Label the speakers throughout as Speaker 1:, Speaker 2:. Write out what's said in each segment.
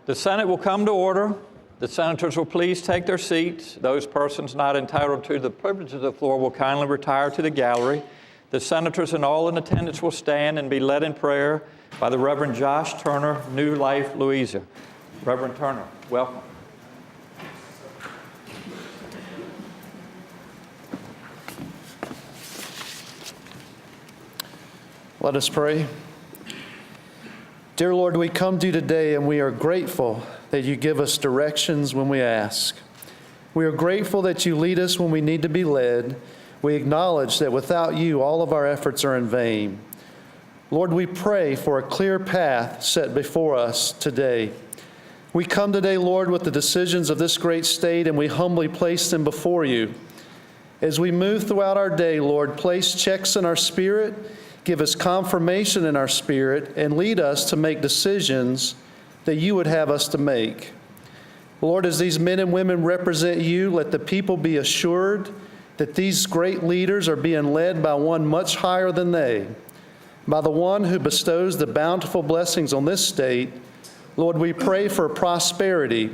Speaker 1: The Senate will come to order. The senators will please take their seats. Those persons not entitled to the privilege of the floor will kindly retire to the gallery. The senators and all in attendance will stand and be led in prayer by the Reverend Josh Turner, New Life, Louisa. Reverend Turner, welcome.
Speaker 2: Let us pray. Dear Lord, we come to you today and we are grateful that you give us directions when we ask. We are grateful that you lead us when we need to be led. We acknowledge that without you, all of our efforts are in vain. Lord, we pray for a clear path set before us today. We come today, Lord, with the decisions of this great state, and we humbly place them before you. As we move throughout our day, Lord, place checks in our spirit, give us confirmation in our spirit, and lead us to make decisions that you would have us to make. Lord, as these men and women represent you, let the people be assured that these great leaders are being led by one much higher than they, by the one who bestows the bountiful blessings on this state. Lord, we pray for prosperity,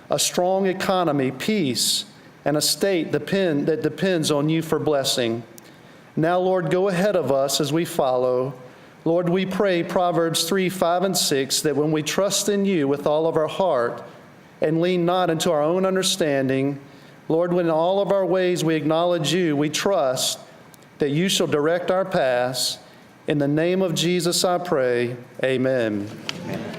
Speaker 2: a strong economy, peace, and a state that depends on you for blessing. Now, Lord, go ahead of us as we follow. Lord, we pray Proverbs 3, 5, and 6, that when we trust in you with all of our heart and lean not into our own understanding, Lord, when in all of our ways we acknowledge you, we trust that you shall direct our paths. In the name of Jesus I pray, amen. Amen.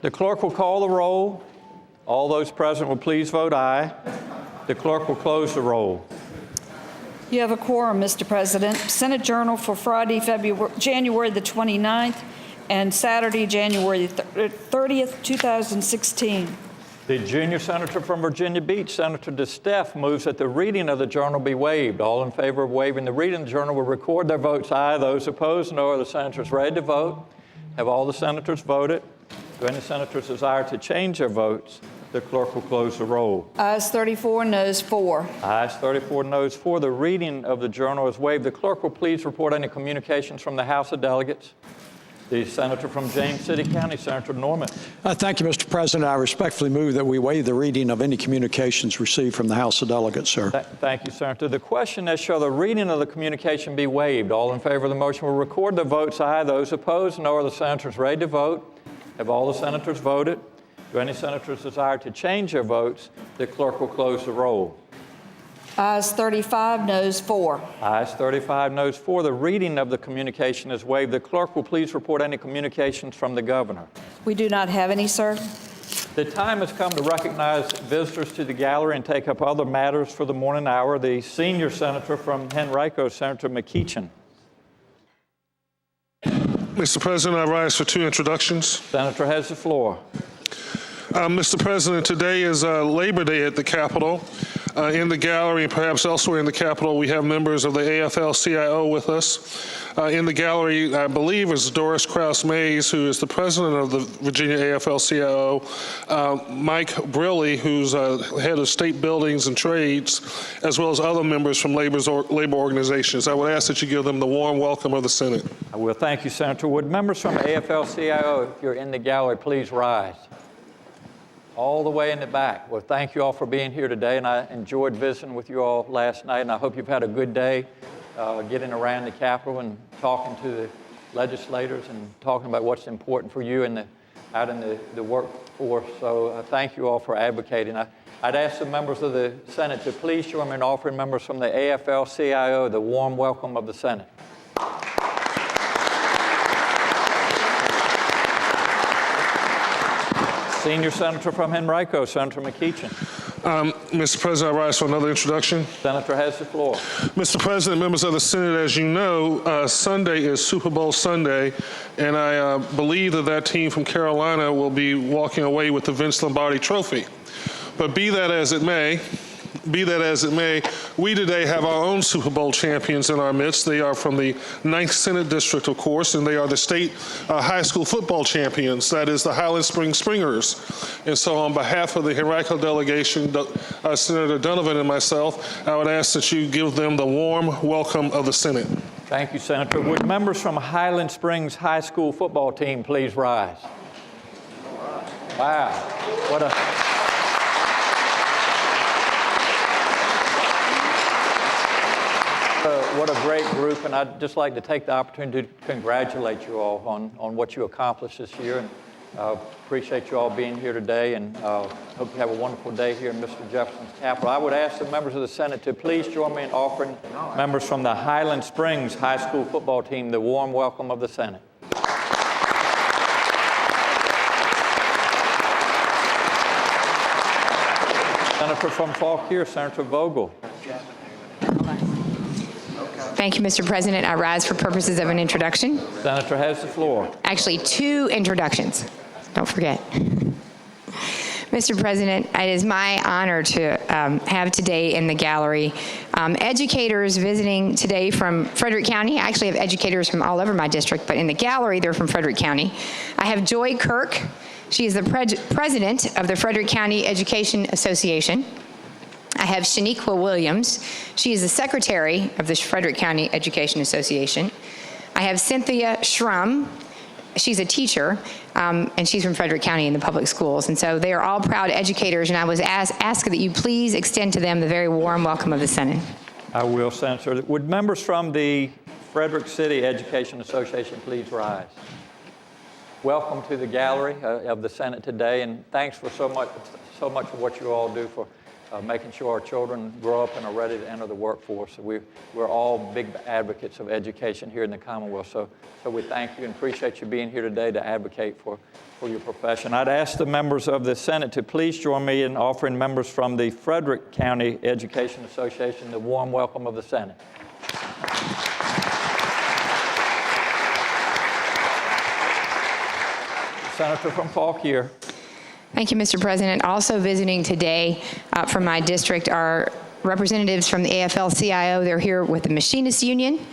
Speaker 1: The clerk will call the roll. All those present will please vote aye. The clerk will close the roll.
Speaker 3: You have a quorum, Mr. President. Senate Journal for Friday, January the 29th and Saturday, January the 30th, 2016.
Speaker 1: The junior senator from Virginia Beach, Senator DeSteff, moves that the reading of the journal be waived. All in favor of waiving the reading of the journal will record their votes aye. Those opposed, no. Are the senators ready to vote? Have all the senators voted? Do any senators desire to change their votes? The clerk will close the roll.
Speaker 3: Ayes 34, noes 4.
Speaker 1: Ayes 34, noes 4. The reading of the journal is waived. The clerk will please report any communications from the House of Delegates. The senator from James City County, Senator Norman.
Speaker 4: Thank you, Mr. President. I respectfully move that we waive the reading of any communications received from the House of Delegates, sir.
Speaker 1: Thank you, Senator. The question is, shall the reading of the communication be waived? All in favor of the motion will record their votes aye. Those opposed, no. Are the senators ready to vote? Have all the senators voted? Do any senators desire to change their votes? The clerk will close the roll.
Speaker 3: Ayes 35, noes 4.
Speaker 1: Ayes 35, noes 4. The reading of the communication is waived. The clerk will please report any communications from the governor.
Speaker 3: We do not have any, sir.
Speaker 1: The time has come to recognize visitors to the gallery and take up other matters for the morning hour. The senior senator from Henrico, Senator McEachin.
Speaker 5: Mr. President, I rise for 2 introductions.
Speaker 1: Senator has the floor.
Speaker 5: Mr. President, today is Labor Day at the Capitol. In the gallery and perhaps elsewhere in the Capitol, we have members of the AFL-CIO with us. In the gallery, I believe, is Doris Krause-Mays, who is the president of the Virginia AFL-CIO, Mike Briley, who's head of state buildings and trades, as well as other members from labor organizations. I would ask that you give them the warm welcome of the Senate.
Speaker 1: I will. Thank you, Senator. Would members from AFL-CIO, if you're in the gallery, please rise. All the way in the back. Well, thank you all for being here today, and I enjoyed visiting with you all last night, and I hope you've had a good day getting around the Capitol and talking to the legislators and talking about what's important for you out in the workforce. So thank you all for advocating. I'd ask the members of the Senate to please join me in offering members from the AFL-CIO the warm welcome of the Senate. Senior Senator from Henrico, Senator McEachin.
Speaker 5: Mr. President, I rise for another introduction.
Speaker 1: Senator has the floor.
Speaker 5: Mr. President, members of the Senate, as you know, Sunday is Super Bowl Sunday, and I believe that team from Carolina will be walking away with the Vince Lombardi Trophy. But be that as it may, be that as it may, we today have our own Super Bowl champions in our midst. They are from the 9th Senate District, of course, and they are the state high school football champions. That is the Highland Springs Springers. And so on behalf of the Henrico delegation, Senator Donovan and myself, I would ask that you give them the warm welcome of the Senate.
Speaker 1: Thank you, Senator. Would members from Highland Springs High School football team please rise? Wow. What a great group, and I'd just like to take the opportunity to congratulate you all on what you accomplished this year, and appreciate you all being here today, and hope you have a wonderful day here in Mr. Jefferson's capital. I would ask the members of the Senate to please join me in offering members from the Highland Springs High School football team the warm welcome of the Senate. Senator from Fauquier, Senator Vogel.
Speaker 6: Thank you, Mr. President. I rise for purposes of an introduction.
Speaker 1: Senator has the floor.
Speaker 6: Actually, 2 introductions. Don't forget. Mr. President, it is my honor to have today in the gallery educators visiting today from Frederick County. I actually have educators from all over my district, but in the gallery, they're from Frederick County. I have Joy Kirk. She is the president of the Frederick County Education Association. I have Shaniqua Williams. She is the secretary of the Frederick County Education Association. I have Cynthia Schrum. She's a teacher, and she's from Frederick County in the public schools. And so they are all proud educators, and I was asked that you please extend to them the very warm welcome of the Senate.
Speaker 1: I will, Senator. Would members from the Frederick City Education Association please rise? Welcome to the gallery of the Senate today, and thanks for so much of what you all do for making sure our children grow up and are ready to enter the workforce. We're all big advocates of education here in the Commonwealth, so we thank you and appreciate you being here today to advocate for your profession. I'd ask the members of the Senate to please join me in offering members from the Frederick County Education Association the warm welcome of the Senate. Senator from Fauquier.
Speaker 6: Thank you, Mr. President. Also visiting today from my district are representatives from the AFL-CIO. They're here with the Machinists Union.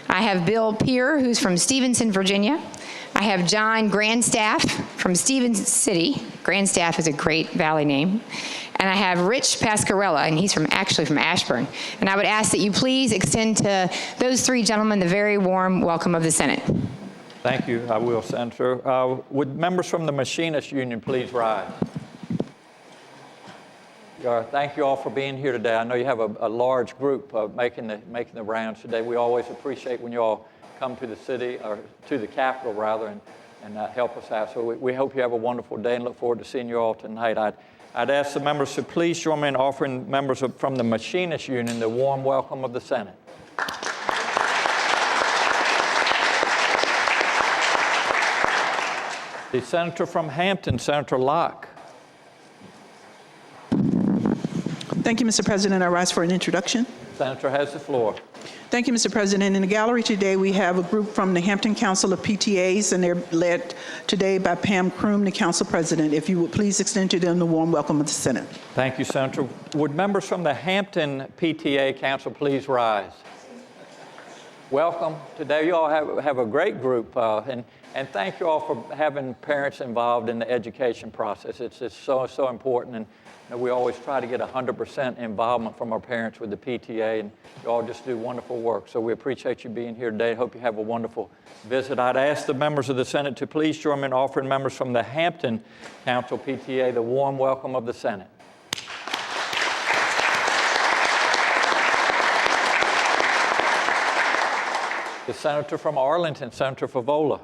Speaker 6: I have Bill Peer, who's from Stevenson, Virginia. I have John Grandstaff from Stevens City. Grandstaff is a great valley name. And I have Rich Pascarella, and he's actually from Ashburn. And I would ask that you please extend to those 3 gentlemen the very warm welcome of the Senate.
Speaker 1: Thank you. I will, Senator. Would members from the Machinists Union please rise? Thank you all for being here today. I know you have a large group making the rounds today. We always appreciate when you all come to the city, or to the Capitol rather, and help us out. So we hope you have a wonderful day and look forward to seeing you all tonight. I'd ask the members to please join me in offering members from the Machinists Union the warm welcome of the Senate. The Senator from Hampton, Senator Locke.
Speaker 7: Thank you, Mr. President. I rise for an introduction.
Speaker 1: Senator has the floor.
Speaker 7: Thank you, Mr. President. In the gallery today, we have a group from the Hampton Council of PTAs, and they're led today by Pam Kroom, the council president. If you would please extend to them the warm welcome of the Senate.
Speaker 1: Thank you, Senator. Would members from the Hampton PTA Council please rise? Welcome. Today you all have a great group, and thank you all for having parents involved in the education process. It's so important, and we always try to get 100% involvement from our parents with the PTA, and you all just do wonderful work. So we appreciate you being here today. Hope you have a wonderful visit. I'd ask the members of the Senate to please join me in offering members from the Hampton Council PTA the warm welcome of the Senate. The Senator from Arlington, Senator Favola.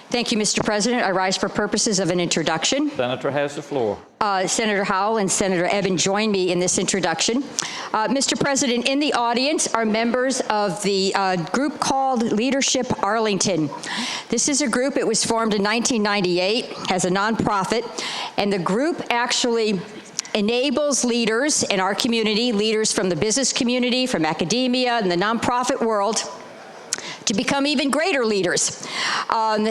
Speaker 8: Thank you, Mr. President. I rise for purposes of an introduction.
Speaker 1: Senator has the floor.
Speaker 8: Senator Howell and Senator Evan join me in this introduction. Mr. President, in the audience are members of the group called Leadership Arlington. This is a group, it was formed in 1998 as a nonprofit, and the group actually enables leaders in our community, leaders from the business community, from academia, and the nonprofit world, to become even greater leaders.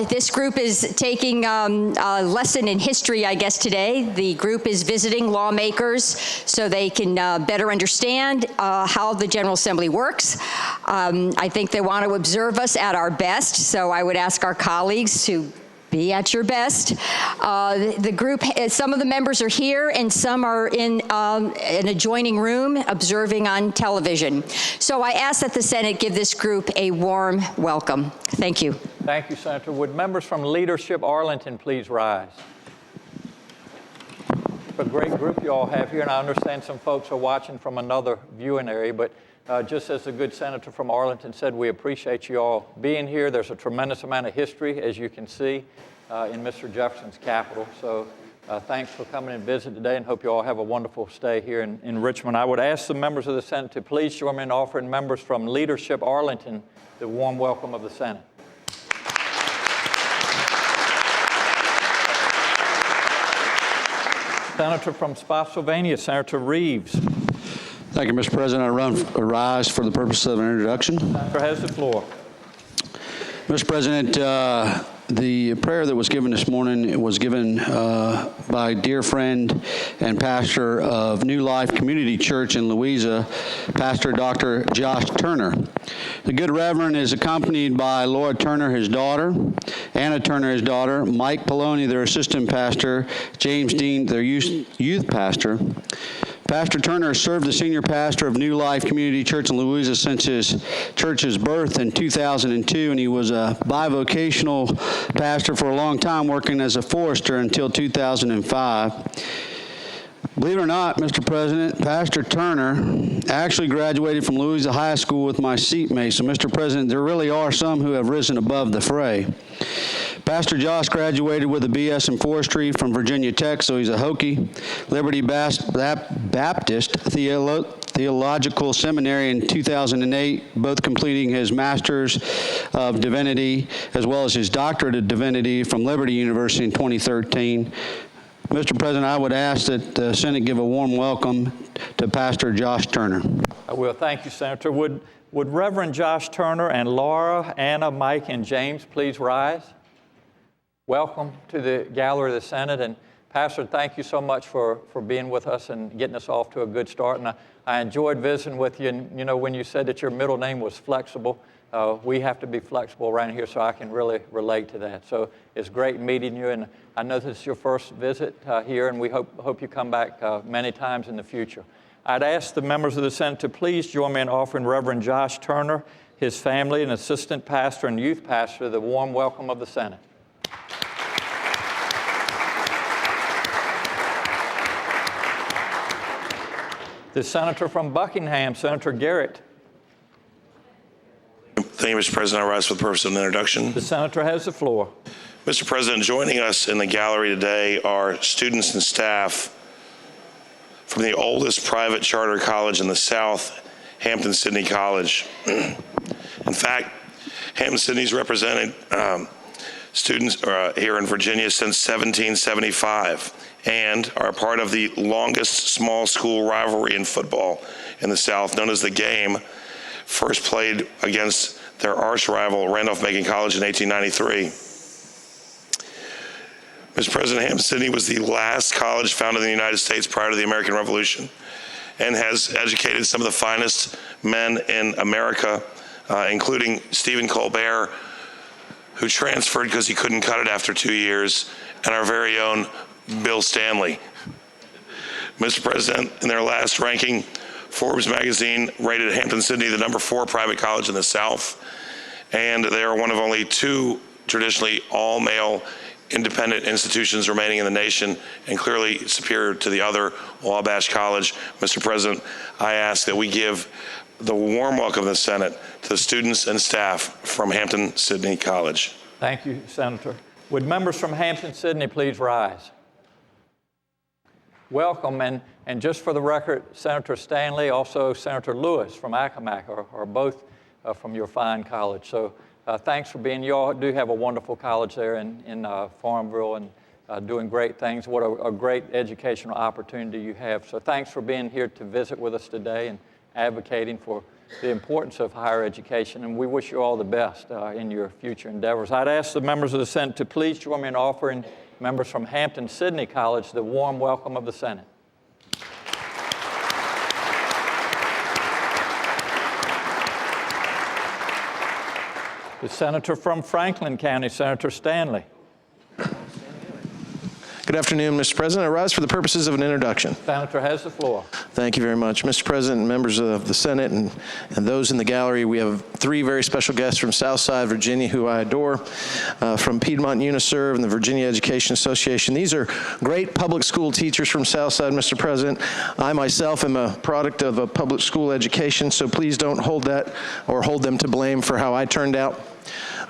Speaker 8: This group is taking a lesson in history, I guess, today. The group is visiting lawmakers so they can better understand how the General Assembly works. I think they want to observe us at our best, so I would ask our colleagues to be at your best. The group, some of the members are here and some are in an adjoining room observing on television. So I ask that the Senate give this group a warm welcome. Thank you.
Speaker 1: Thank you, Senator. Would members from Leadership Arlington please rise? It's a great group you all have here, and I understand some folks are watching from another viewing area, but just as the good senator from Arlington said, we appreciate you all being here. There's a tremendous amount of history, as you can see, in Mr. Jefferson's capital. So thanks for coming and visiting today, and hope you all have a wonderful stay here in Richmond. I would ask the members of the Senate to please join me in offering members from Leadership Arlington the warm welcome of the Senate. Senator from Spotsylvania, Senator Reeves.
Speaker 9: Thank you, Mr. President. I rise for the purpose of an introduction.
Speaker 1: Senator has the floor.
Speaker 9: Mr. President, the prayer that was given this morning was given by a dear friend and pastor of New Life Community Church in Louisa, Pastor Dr. Josh Turner. The good Reverend is accompanied by Laura Turner, his daughter, Anna Turner, his daughter, Mike Poloni, their assistant pastor, James Dean, their youth pastor. Pastor Turner served as senior pastor of New Life Community Church in Louisa since his church's birth in 2002, and he was a bivocational pastor for a long time, working as a forester until 2005. Believe it or not, Mr. President, Pastor Turner actually graduated from Louisa High School with my seatmate. So, Mr. President, there really are some who have risen above the fray. Pastor Josh graduated with a BS in forestry from Virginia Tech, so he's a Hokie. Liberty Baptist Theological Seminary in 2008, both completing his Master's of Divinity as well as his Doctorate of Divinity from Liberty University in 2013. Mr. President, I would ask that the Senate give a warm welcome to Pastor Josh Turner.
Speaker 1: I will. Thank you, Senator. Would Reverend Josh Turner and Laura, Anna, Mike, and James please rise? Welcome to the gallery of the Senate. And Pastor, thank you so much for being with us and getting us off to a good start. And I enjoyed visiting with you. And, you know, when you said that your middle name was Flexible, we have to be flexible around here, so I can really relate to that. So it's great meeting you. And I know this is your first visit here, and we hope you come back many times in the future. I'd ask the members of the Senate to please join me in offering Reverend Josh Turner, his family, and assistant pastor and youth pastor the warm welcome of the Senate. The senator from Buckingham, Senator Garrett.
Speaker 10: Thank you, Mr. President. I rise for the purpose of an introduction.
Speaker 1: The senator has the floor.
Speaker 10: Mr. President, joining us in the gallery today are students and staff from the oldest private charter college in the South, Hampton-Sydney College. In fact, Hampton-Sydney's represented students here in Virginia since 1775 and are part of the longest small school rivalry in football in the South, known as the Game, first played against their arch rival, Randolph-Macon College, in 1893. Mr. President, Hampton-Sydney was the last college founded in the United States prior to the American Revolution and has educated some of the finest men in America, including Stephen Colbert, who transferred because he couldn't cut it after 2 years, and our very own Bill Stanley. Mr. President, in their last ranking, Forbes magazine rated Hampton-Sydney the #4 private college in the South, and they are one of only 2 traditionally all-male independent institutions remaining in the nation, and clearly superior to the other, Wabash College. Mr. President, I ask that we give the warm welcome of the Senate to the students and staff from Hampton-Sydney College.
Speaker 1: Thank you, Senator. Would members from Hampton-Sydney please rise? Welcome, and just for the record, Senator Stanley, also Senator Lewis from Accomack are both from your fine college. So thanks for being. You all do have a wonderful college there in Farmville and doing great things. What a great educational opportunity you have. So thanks for being here to visit with us today, and advocating for the importance of higher education, and we wish you all the best in your future endeavors. I'd ask the members of the Senate to please join me in offering members from Hampton-Sydney College the warm welcome of the Senate. The senator from Franklin County, Senator Stanley.
Speaker 11: Good afternoon, Mr. President. I rise for the purposes of an introduction.
Speaker 1: Senator has the floor.
Speaker 11: Thank you very much. Mr. President, members of the Senate, and those in the gallery, we have three very special guests from Southside Virginia who I adore, from Piedmont Uniserv and the Virginia Education Association. These are great public school teachers from Southside, Mr. President. I myself am a product of a public school education, so please don't hold that or hold them to blame for how I turned out.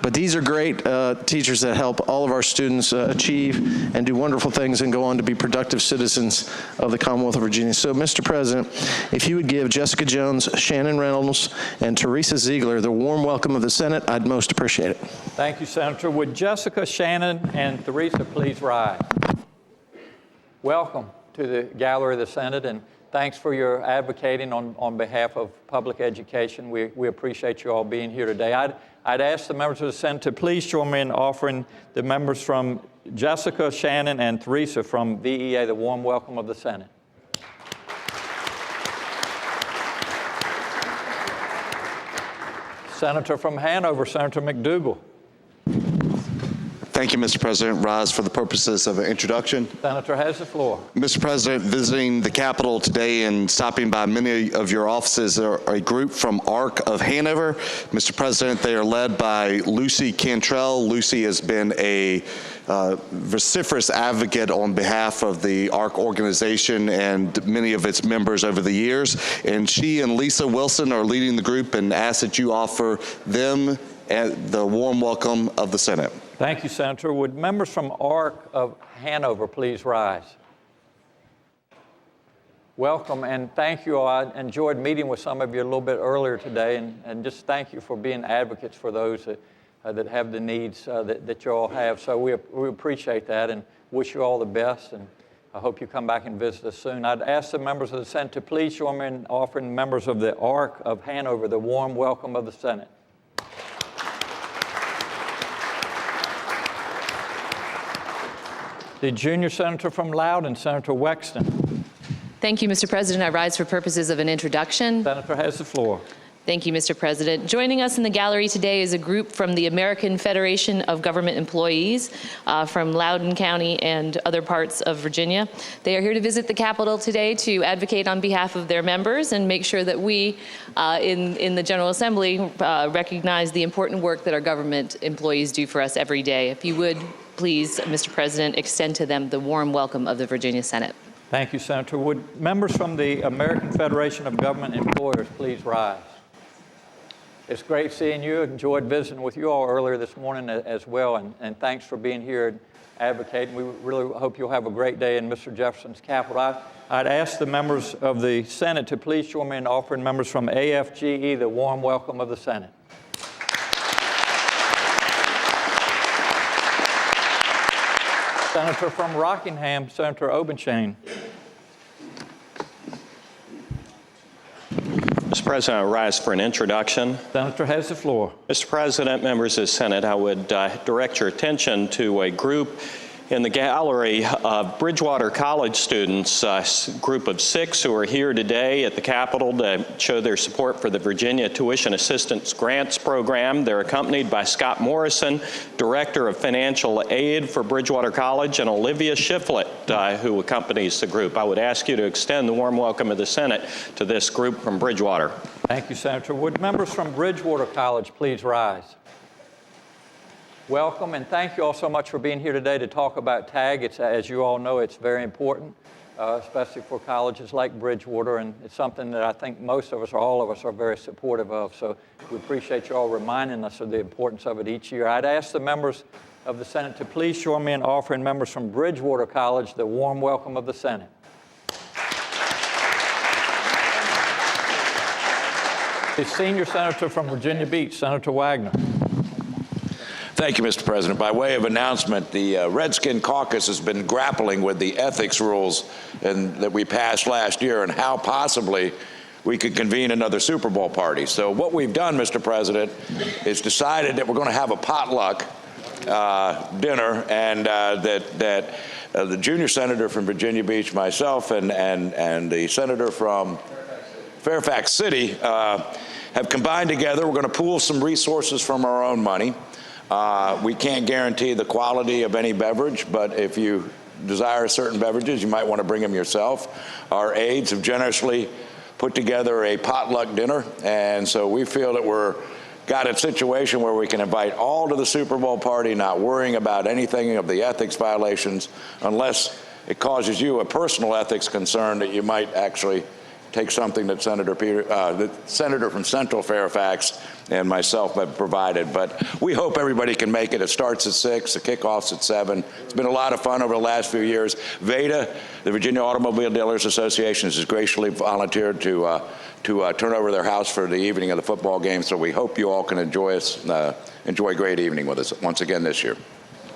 Speaker 11: But these are great teachers that help all of our students achieve and do wonderful things and go on to be productive citizens of the Commonwealth of Virginia. So, Mr. President, if you would give Jessica Jones, Shannon Reynolds, and Teresa Ziegler the warm welcome of the Senate, I'd most appreciate it.
Speaker 1: Thank you, Senator. Would Jessica, Shannon, and Teresa please rise? Welcome to the gallery of the Senate, and thanks for your advocating on behalf of public education. We appreciate you all being here today. I'd ask the members of the Senate to please join me in offering the members from Jessica, Shannon, and Teresa from VEA the warm welcome of the Senate. Senator from Hanover, Senator McDougal.
Speaker 12: Thank you, Mr. President. Rise for the purposes of an introduction.
Speaker 1: Senator has the floor.
Speaker 12: Mr. President, visiting the Capitol today and stopping by many of your offices are a group from ARC of Hanover. Mr. President, they are led by Lucy Cantrell. Lucy has been a vociferous advocate on behalf of the ARC organization and many of its members over the years. And she and Lisa Wilson are leading the group and ask that you offer them the warm welcome of the Senate.
Speaker 1: Thank you, Senator. Would members from ARC of Hanover please rise? Welcome, and thank you all. I enjoyed meeting with some of you a little bit earlier today, and just thank you for being advocates for those that have the needs that you all have. So we appreciate that and wish you all the best, and I hope you come back and visit us soon. I'd ask the members of the Senate to please join me in offering members of the ARC of Hanover the warm welcome of the Senate. The junior senator from Loudoun, Senator Wexton.
Speaker 13: Thank you, Mr. President. I rise for purposes of an introduction.
Speaker 1: Senator has the floor.
Speaker 13: Thank you, Mr. President. Joining us in the gallery today is a group from the American Federation of Government Employees from Loudoun County and other parts of Virginia. They are here to visit the Capitol today to advocate on behalf of their members and make sure that we in the General Assembly recognize the important work that our government employees do for us every day. If you would, please, Mr. President, extend to them the warm welcome of the Virginia Senate.
Speaker 1: Thank you, Senator. Would members from the American Federation of Government Employers please rise? It's great seeing you. Enjoyed visiting with you all earlier this morning as well, and thanks for being here and advocating. We really hope you'll have a great day in Mr. Jefferson's Capitol. I'd ask the members of the Senate to please join me in offering members from AFGE the warm welcome of the Senate. Senator from Rockingham, Senator Obenshain.
Speaker 14: Mr. President, I rise for an introduction.
Speaker 1: Senator has the floor.
Speaker 14: Mr. President, members of the Senate, I would direct your attention to a group in the gallery of Bridgewater College students, a group of 6 who are here today at the Capitol to show their support for the Virginia Tuition Assistance Grants Program. They're accompanied by Scott Morrison, Director of Financial Aid for Bridgewater College, and Olivia Shiflett, who accompanies the group. I would ask you to extend the warm welcome of the Senate to this group from Bridgewater.
Speaker 1: Thank you, Senator. Would members from Bridgewater College please rise? Welcome, and thank you all so much for being here today to talk about TAG. As you all know, it's very important, especially for colleges like Bridgewater, and it's something that I think most of us or all of us are very supportive of. So we appreciate you all reminding us of the importance of it each year. I'd ask the members of the Senate to please join me in offering members from Bridgewater College the warm welcome of the Senate. The senior senator from Virginia Beach, Senator Wagner.
Speaker 15: Thank you, Mr. President. By way of announcement, the Redskin Caucus has been grappling with the ethics rules that we passed last year and how possibly we could convene another Super Bowl party. So what we've done, Mr. President, is decided that we're going to have a potluck dinner, and that the junior senator from Virginia Beach, myself, and the senator from Fairfax City have combined together. We're going to pool some resources from our own money. We can't guarantee the quality of any beverage, but if you desire certain beverages, you might want to bring them yourself. Our aides have generously put together a potluck dinner, and so we feel that we're got a situation where we can invite all to the Super Bowl party, not worrying about anything of the ethics violations, unless it causes you a personal ethics concern that you might actually take something that the senator from Central Fairfax and myself have provided. But we hope everybody can make it. It starts at 6, the kickoff's at 7. It's been a lot of fun over the last few years. VEDA, the Virginia Automobile Dealers Association, has graciously volunteered to turn over their house for the evening of the football game. So we hope you all can enjoy a great evening with us once again this year.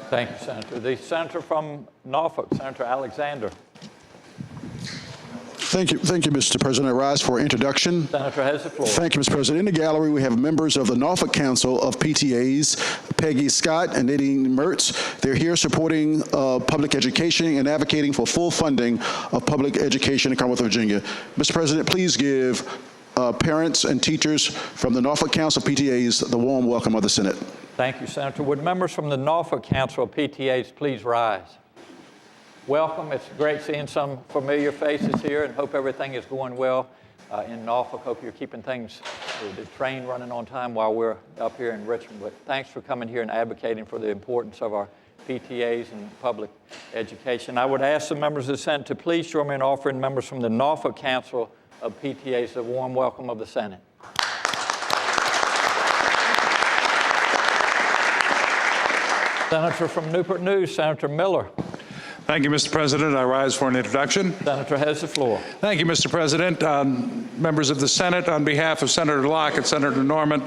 Speaker 1: Thank you, Senator. The senator from Norfolk, Senator Alexander.
Speaker 16: Thank you, Mr. President. I rise for introduction.
Speaker 1: Senator has the floor.
Speaker 16: Thank you, Mr. President. In the gallery, we have members of the Norfolk Council of PTAs, Peggy Scott and Nadine Mertz. They're here supporting public education and advocating for full funding of public education in Commonwealth of Virginia. Mr. President, please give parents and teachers from the Norfolk Council of PTAs the warm welcome of the Senate.
Speaker 1: Thank you, Senator. Would members from the Norfolk Council of PTAs please rise? Welcome. It's great seeing some familiar faces here, and hope everything is going well in Norfolk. Hope you're keeping things, the train running on time while we're up here in Richmond. But thanks for coming here and advocating for the importance of our PTAs and public education. I would ask the members of the Senate to please join me in offering members from the Norfolk Council of PTAs a warm welcome of the Senate. Senator from Newport News, Senator Miller.
Speaker 17: Thank you, Mr. President. I rise for an introduction.
Speaker 1: Senator has the floor.
Speaker 17: Thank you, Mr. President. Members of the Senate, on behalf of Senator Locke and Senator Norman,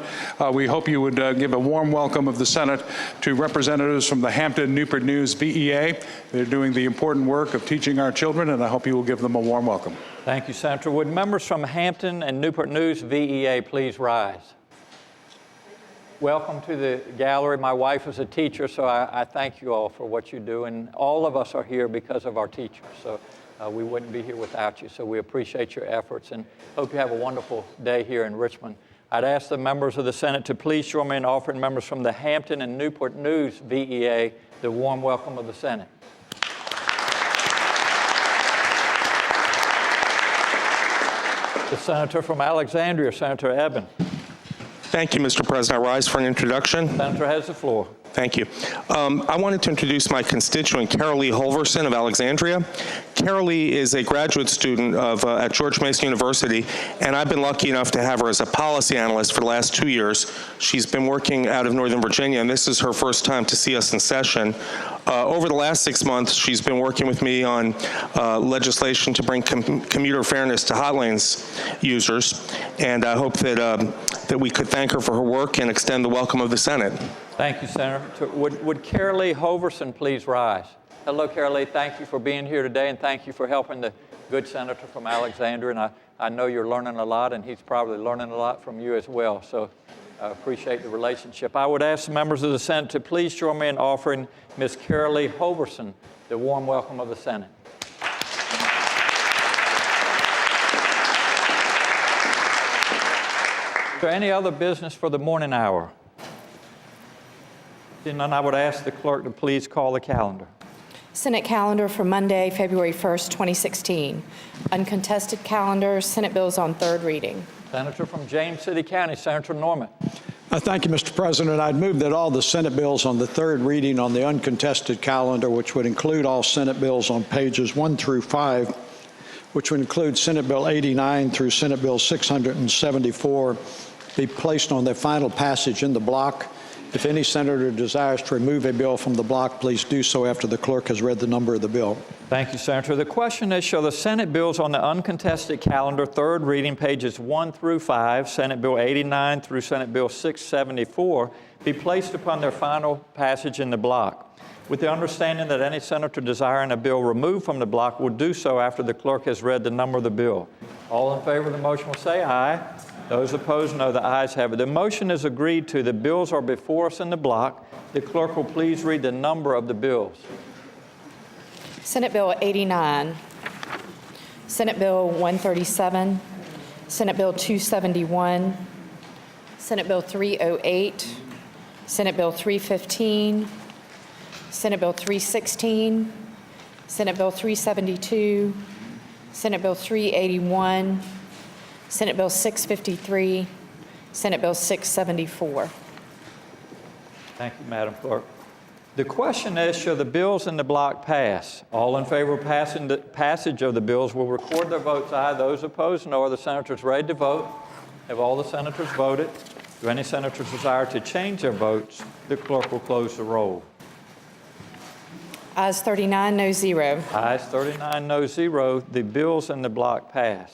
Speaker 17: we hope you would give a warm welcome of the Senate to representatives from the Hampton Newport News VEA. They're doing the important work of teaching our children, and I hope you will give them a warm welcome.
Speaker 1: Thank you, Senator. Would members from Hampton and Newport News VEA please rise? Welcome to the gallery. My wife is a teacher, so I thank you all for what you do. And all of us are here because of our teachers, so we wouldn't be here without you. So we appreciate your efforts and hope you have a wonderful day here in Richmond. I'd ask the members of the Senate to please join me in offering members from the Hampton and Newport News VEA the warm welcome of the Senate. The senator from Alexandria, Senator Eben.
Speaker 18: Thank you, Mr. President. I rise for an introduction.
Speaker 1: Senator has the floor.
Speaker 18: Thank you. I wanted to introduce my constituent, Carol Lee Holverson of Alexandria. Carol Lee is a graduate student at George Mason University, and I've been lucky enough to have her as a policy analyst for the last 2 years. She's been working out of Northern Virginia, and this is her first time to see us in session. Over the last 6 months, she's been working with me on legislation to bring commuter fairness to hot lanes users, and I hope that we could thank her for her work and extend the welcome of the Senate.
Speaker 1: Thank you, Senator. Would Carol Lee Holverson please rise? Hello, Carol Lee. Thank you for being here today, and thank you for helping the good senator from Alexandria. And I know you're learning a lot, and he's probably learning a lot from you as well. So I appreciate the relationship. I would ask the members of the Senate to please join me in offering Ms. Carol Lee Holverson the warm welcome of the Senate. Is there any other business for the morning hour? Seeing none, I would ask the clerk to please call the calendar.
Speaker 19: Senate calendar for Monday, February 1st, 2016. Uncontested calendar, Senate bills on third reading.
Speaker 1: Senator from James City County, Senator Norman.
Speaker 4: Thank you, Mr. President. I'd move that all the Senate bills on the third reading on the uncontested calendar, which would include all Senate bills on pages 1 through 5, which would include Senate Bill 89 through Senate Bill 674, be placed on their final passage in the block. If any senator desires to remove a bill from the block, please do so after the clerk has read the number of the bill.
Speaker 1: Thank you, Senator. The question is, shall the Senate bills on the uncontested calendar, third reading, pages 1 through 5, Senate Bill 89 through Senate Bill 674, be placed upon their final passage in the block, with the understanding that any senator desiring a bill removed from the block will do so after the clerk has read the number of the bill? All in favor of the motion will say aye. Those opposed, no. The ayes have it. The motion is agreed to. The bills are before us in the block. The clerk will please read the number of the bills.
Speaker 19: Senate Bill 89, Senate Bill 137, Senate Bill 271, Senate Bill 308, Senate Bill 315, Senate Bill 316, Senate Bill 372, Senate Bill 381, Senate Bill 653, Senate Bill 674.
Speaker 1: Thank you, Madam Clerk. The question is, shall the bills in the block pass? All in favor of passage of the bills will record their votes aye. Those opposed, no. Are the senators ready to vote? Have all the senators voted? Do any senators desire to change their votes? The clerk will close the roll.
Speaker 19: Ayes 39, no 0.
Speaker 1: Ayes 39, no 0. The bills in the block pass.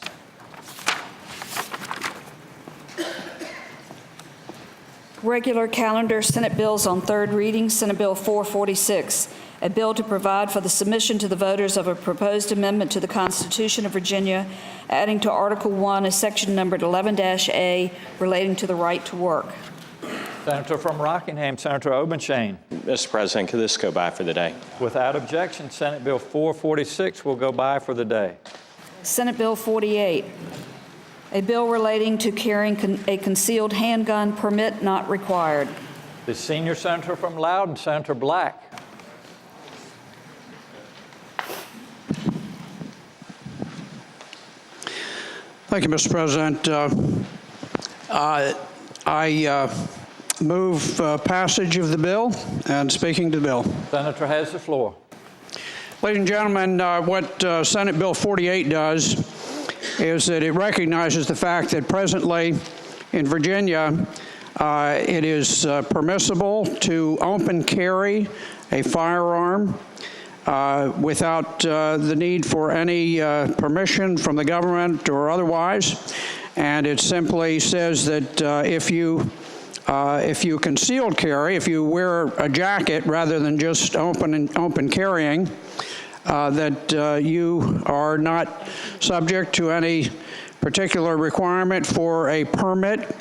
Speaker 3: Regular calendar Senate bills on third reading. Senate Bill 446, a bill to provide for the submission to the voters of a proposed amendment to the Constitution of Virginia, adding to Article 1 a section numbered 11-A relating to the right to work.
Speaker 1: Senator from Rockingham, Senator Obenshain.
Speaker 14: Mr. President, could this go by for the day?
Speaker 1: Without objection, Senate Bill 446 will go by for the day.
Speaker 3: Senate Bill 48, a bill relating to carrying a concealed handgun, permit not required.
Speaker 1: The senior senator from Loudoun, Senator Black.
Speaker 20: Thank you, Mr. President. I move passage of the bill and speaking to the bill.
Speaker 1: Senator has the floor.
Speaker 20: Ladies and gentlemen, what Senate Bill 48 does is that it recognizes the fact that presently in Virginia, it is permissible to open carry a firearm without the need for any permission from the government or otherwise. And it simply says that if you concealed carry, if you wear a jacket rather than just open carrying, that you are not subject to any particular requirement for a permit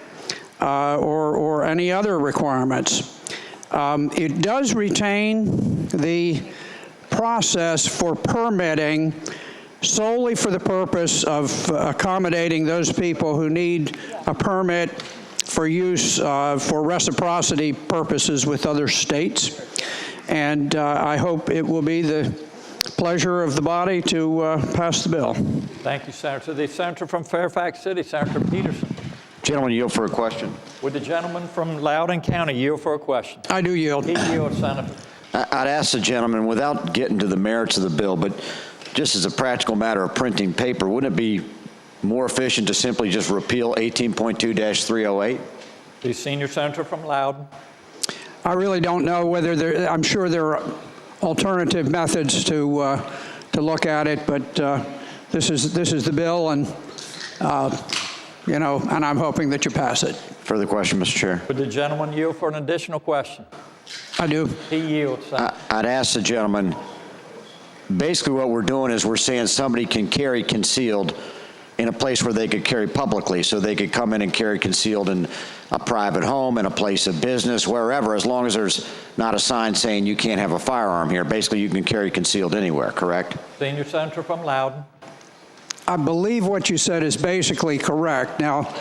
Speaker 20: or any other requirements. It does retain the process for permitting solely for the purpose of accommodating those people who need a permit for use for reciprocity purposes with other states. And I hope it will be the pleasure of the body to pass the bill.
Speaker 1: Thank you, Senator. The senator from Fairfax City, Senator Peterson.
Speaker 21: Gentleman yield for a question.
Speaker 1: Would the gentleman from Loudoun County yield for a question?
Speaker 20: I do yield.
Speaker 1: He yields, Senator.
Speaker 21: I'd ask the gentleman, without getting to the merits of the bill, but just as a practical matter of printing paper, wouldn't it be more efficient to simply just repeal 18.2-308?
Speaker 1: The senior senator from Loudoun.
Speaker 20: I really don't know whether I'm sure there are alternative methods to look at it, but this is the bill, and and I'm hoping that you pass it.
Speaker 21: Further question, Mr. Chair.
Speaker 1: Would the gentleman yield for an additional question?
Speaker 20: I do.
Speaker 1: He yields, Senator.
Speaker 21: I'd ask the gentleman, basically what we're doing is we're saying somebody can carry concealed in a place where they could carry publicly, so they could come in and carry concealed in a private home, in a place of business, wherever, as long as there's not a sign saying you can't have a firearm here. Basically, you can carry concealed anywhere, correct?
Speaker 1: Senior senator from Loudoun.
Speaker 20: I believe what you said is basically correct. Now,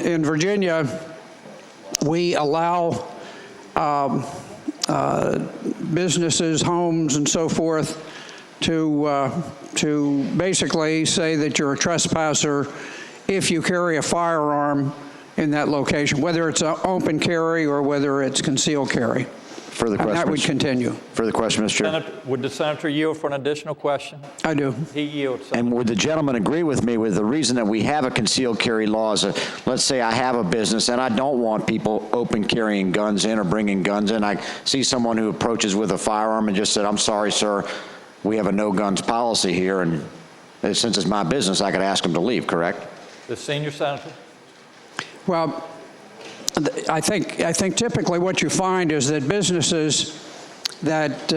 Speaker 20: in Virginia, we allow businesses, homes, and so forth to basically say that you're a trespasser if you carry a firearm in that location, whether it's an open carry or whether it's concealed carry.
Speaker 21: Further question.
Speaker 20: And that would continue.
Speaker 21: Further question, Mr. Chair.
Speaker 1: Would the senator yield for an additional question?
Speaker 20: I do.
Speaker 1: He yields, Senator.
Speaker 21: And would the gentleman agree with me with the reason that we have a concealed carry law is, let's say I have a business and I don't want people open carrying guns in or bringing guns in. I see someone who approaches with a firearm and just said, I'm sorry, sir, we have a no guns policy here, and since it's my business, I could ask him to leave, correct?
Speaker 1: The senior senator.
Speaker 20: Well, I think typically what you find is that businesses that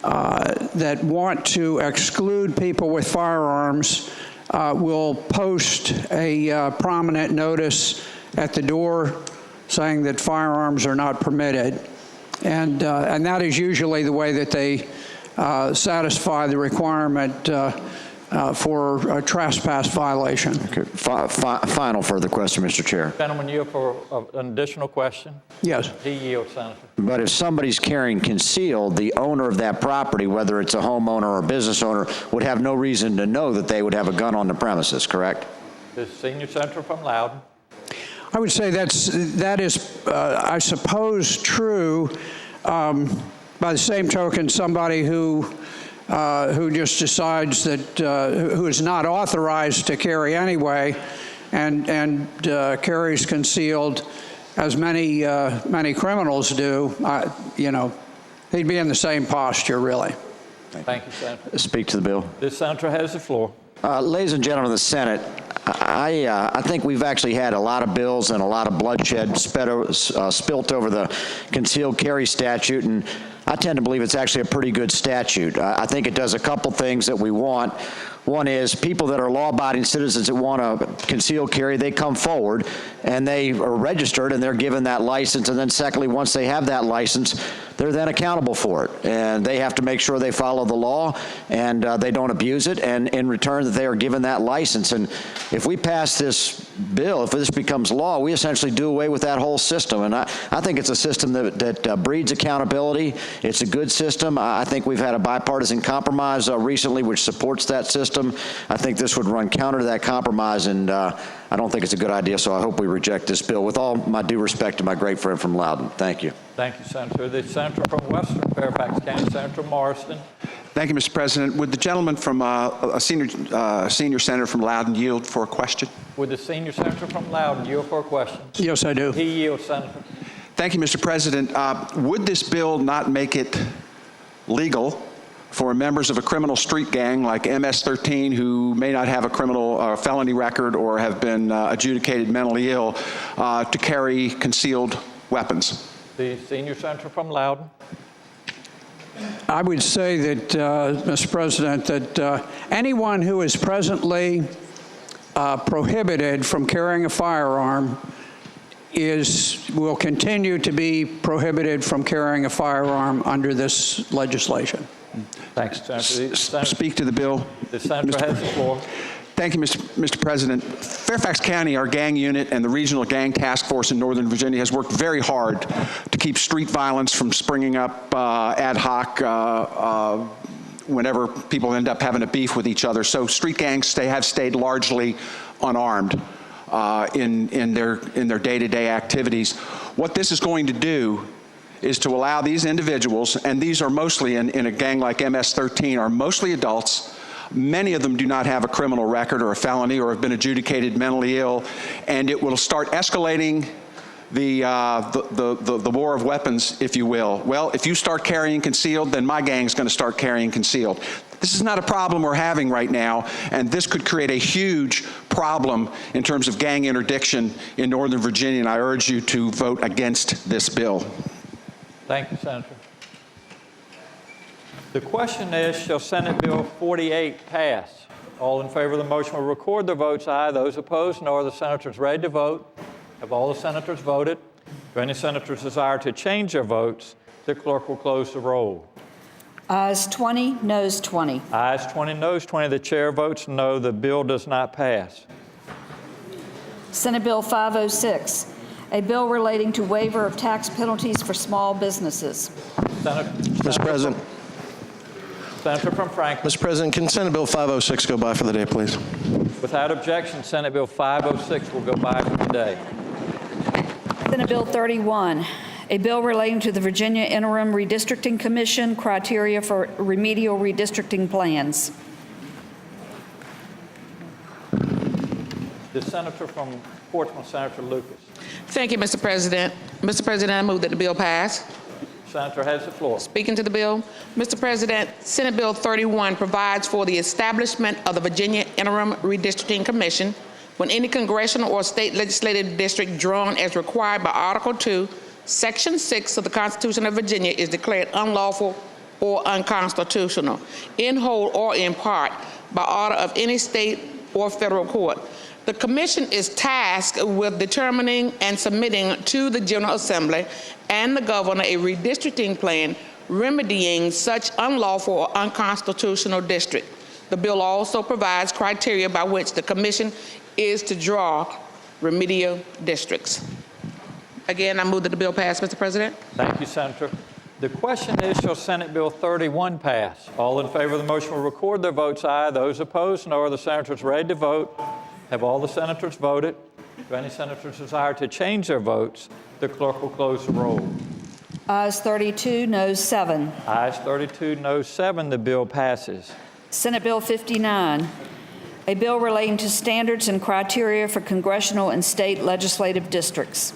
Speaker 20: that want to exclude people with firearms will post a prominent notice at the door saying that firearms are not permitted. And that is usually the way that they satisfy the requirement for a trespass violation.
Speaker 21: Okay. Final further question, Mr. Chair.
Speaker 1: Gentleman yield for an additional question?
Speaker 20: Yes.
Speaker 1: He yields, Senator.
Speaker 21: But if somebody's carrying concealed, the owner of that property, whether it's a homeowner or a business owner, would have no reason to know that they would have a gun on the premises, correct?
Speaker 1: The senior senator from Loudoun.
Speaker 20: I would say that is, I suppose, true. By the same token, somebody who just decides that who is not authorized to carry anyway, and carries concealed, as many criminals do, he'd be in the same posture, really.
Speaker 1: Thank you, Senator.
Speaker 21: Speak to the bill.
Speaker 1: The senator has the floor.
Speaker 21: Ladies and gentlemen of the Senate, I think we've actually had a lot of bills and a lot of bloodshed spilt over the concealed carry statute, and I tend to believe it's actually a pretty good statute. I think it does a couple things that we want. One is people that are law-abiding citizens that want to conceal carry, they come forward and they are registered and they're given that license. And then secondly, once they have that license, they're then accountable for it. And they have to make sure they follow the law and they don't abuse it. And in return, that they are given that license. And if we pass this bill, if this becomes law, we essentially do away with that whole system. And I think it's a system that breeds accountability. It's a good system. I think we've had a bipartisan compromise recently which supports that system. I think this would run counter to that compromise, and I don't think it's a good idea, so I hope we reject this bill. With all my due respect to my great friend from Loudoun. Thank you.
Speaker 1: Thank you, Senator. The senator from Western Fairfax County, Senator Morrison.
Speaker 2: Thank you, Mr. President. Would the gentleman from a senior senator from Loudoun yield for a question?
Speaker 1: Would the senior senator from Loudoun yield for a question?
Speaker 20: Yes, I do.
Speaker 1: He yields, Senator.
Speaker 2: Thank you, Mr. President. Would this bill not make it legal for members of a criminal street gang like MS-13 who may not have a criminal or felony record or have been adjudicated mentally ill to carry concealed weapons?
Speaker 1: The senior senator from Loudoun.
Speaker 20: I would say that, Mr. President, that anyone who is presently prohibited from carrying a firearm will continue to be prohibited from carrying a firearm under this legislation.
Speaker 1: Thanks, Senator.
Speaker 2: Speak to the bill.
Speaker 1: The senator has the floor.
Speaker 2: Thank you, Mr. President. Fairfax County, our gang unit and the Regional Gang Task Force in Northern Virginia has worked very hard to keep street violence from springing up ad hoc whenever people end up having a beef with each other. So street gangs have stayed largely unarmed in their day-to-day activities. What this is going to do is to allow these individuals, and these are mostly in a gang like MS-13, are mostly adults. Many of them do not have a criminal record or a felony or have been adjudicated mentally ill, and it will start escalating the war of weapons, if you will. Well, if you start carrying concealed, then my gang's going to start carrying concealed. This is not a problem we're having right now, and this could create a huge problem in terms of gang interdiction in Northern Virginia, and I urge you to vote against this bill.
Speaker 1: Thank you, Senator. The question is, shall Senate Bill 48 pass? All in favor of the motion will record their votes aye. Those opposed, no. Are the senators ready to vote? Have all the senators voted? Do any senators desire to change their votes? The clerk will close the roll.
Speaker 3: Ayes 20, noes 20.
Speaker 1: Ayes 20, noes 20. The chair votes no. The bill does not pass.
Speaker 3: Senate Bill 506, a bill relating to waiver of tax penalties for small businesses.
Speaker 11: Mr. President.
Speaker 1: Senator from Franklin.
Speaker 11: Mr. President, can Senate Bill 506 go by for the day, please?
Speaker 1: Without objection, Senate Bill 506 will go by for the day.
Speaker 3: Senate Bill 31, a bill relating to the Virginia Interim Redistricting Commission criteria for remedial redistricting plans.
Speaker 1: The senator from Portsmouth, Senator Lucas.
Speaker 22: Thank you, Mr. President. Mr. President, I move that the bill pass.
Speaker 1: Senator has the floor.
Speaker 22: Speaking to the bill, Mr. President, Senate Bill 31 provides for the establishment of the Virginia Interim Redistricting Commission when any congressional or state legislative district drawn as required by Article 2, Section 6 of the Constitution of Virginia is declared unlawful or unconstitutional, in whole or in part, by order of any state or federal court. The commission is tasked with determining and submitting to the General Assembly and the governor a redistricting plan remedying such unlawful or unconstitutional district. The bill also provides criteria by which the commission is to draw remedial districts. Again, I move that the bill pass, Mr. President.
Speaker 1: Thank you, Senator. The question is, shall Senate Bill 31 pass? All in favor of the motion will record their votes aye. Those opposed, no. Are the senators ready to vote? Have all the senators voted? Do any senators desire to change their votes? The clerk will close the roll.
Speaker 3: Ayes 32, noes 7.
Speaker 1: Ayes 32, noes 7. The bill passes.
Speaker 3: Senate Bill 59, a bill relating to standards and criteria for congressional and state legislative districts.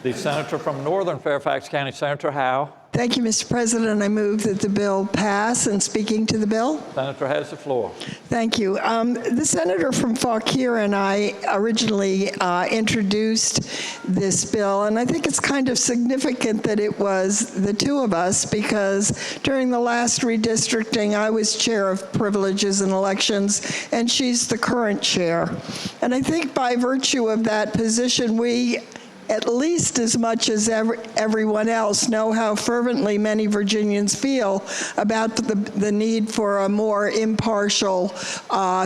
Speaker 1: The senator from Northern Fairfax County, Senator Howe.
Speaker 5: Thank you, Mr. President. I move that the bill pass. And speaking to the bill?
Speaker 1: Senator has the floor.
Speaker 5: Thank you. The senator from Fauquier and I originally introduced this bill, and I think it's kind of significant that it was the two of us, because during the last redistricting, I was chair of privileges and elections, and she's the current chair. And I think by virtue of that position, we at least as much as everyone else, know how fervently many Virginians feel about the need for a more impartial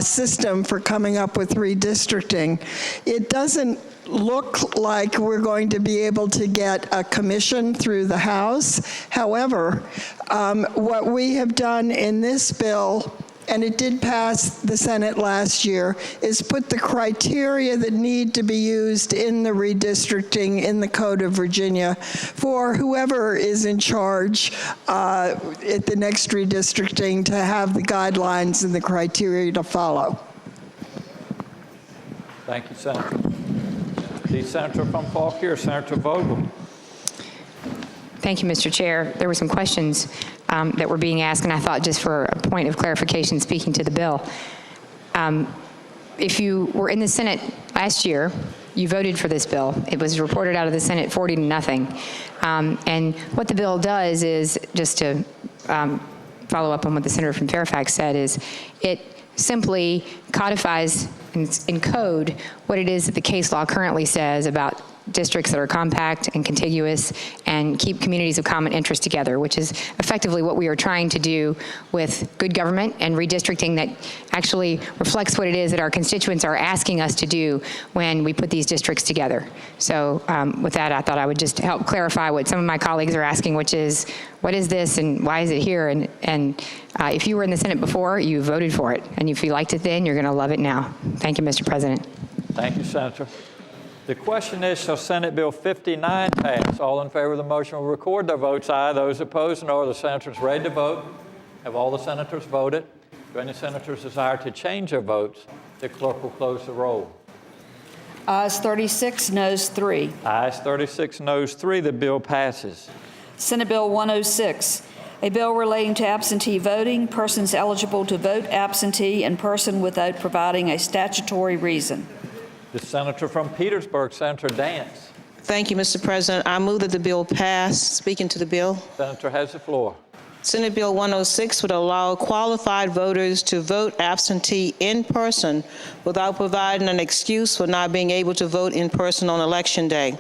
Speaker 5: system for coming up with redistricting. It doesn't look like we're going to be able to get a commission through the House. However, what we have done in this bill, and it did pass the Senate last year, is put the criteria that need to be used in the redistricting in the Code of Virginia for whoever is in charge at the next redistricting to have the guidelines and the criteria to follow.
Speaker 1: Thank you, Senator. The senator from Fauquier, Senator Vogel.
Speaker 6: Thank you, Mr. Chair. There were some questions that were being asked, and I thought just for a point of clarification, speaking to the bill. If you were in the Senate last year, you voted for this bill. It was reported out of the Senate 40-0. And what the bill does is, just to follow up on what the senator from Fairfax said, is it simply codifies in code what it is that the case law currently says about districts that are compact and contiguous and keep communities of common interest together, which is effectively what we are trying to do with good government and redistricting that actually reflects what it is that our constituents are asking us to do when we put these districts together. So with that, I thought I would just help clarify what some of my colleagues are asking, which is, what is this and why is it here? And if you were in the Senate before, you voted for it. And if you liked it then, you're going to love it now. Thank you, Mr. President.
Speaker 1: Thank you, Senator. The question is, shall Senate Bill 59 pass? All in favor of the motion will record their votes aye. Those opposed, no. Are the senators ready to vote? Have all the senators voted? Do any senators desire to change their votes? The clerk will close the roll.
Speaker 3: Ayes 36, noes 3.
Speaker 1: Ayes 36, noes 3. The bill passes.
Speaker 3: Senate Bill 106, a bill relating to absentee voting, persons eligible to vote absentee, and person without providing a statutory reason.
Speaker 1: The senator from Petersburg, Senator Dance.
Speaker 23: Thank you, Mr. President. I move that the bill pass. Speaking to the bill.
Speaker 1: Senator has the floor.
Speaker 23: Senate Bill 106 would allow qualified voters to vote absentee in person without providing an excuse for not being able to vote in person on Election Day.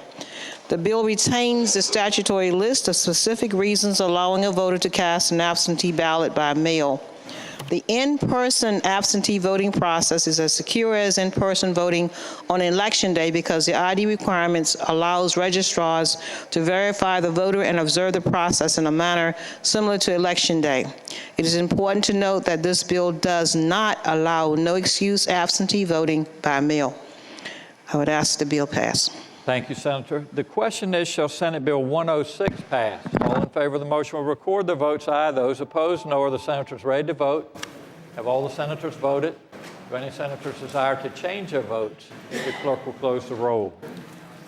Speaker 23: The bill retains the statutory list of specific reasons allowing a voter to cast an absentee ballot by mail. The in-person absentee voting process is as secure as in-person voting on Election Day because the ID requirements allows registrars to verify the voter and observe the process in a manner similar to Election Day. It is important to note that this bill does not allow no-excuse absentee voting by mail. I would ask the bill pass.
Speaker 1: Thank you, Senator. The question is, shall Senate Bill 106 pass? All in favor of the motion will record their votes aye. Those opposed, no. Are the senators ready to vote? Have all the senators voted? Do any senators desire to change their votes? The clerk will close the roll.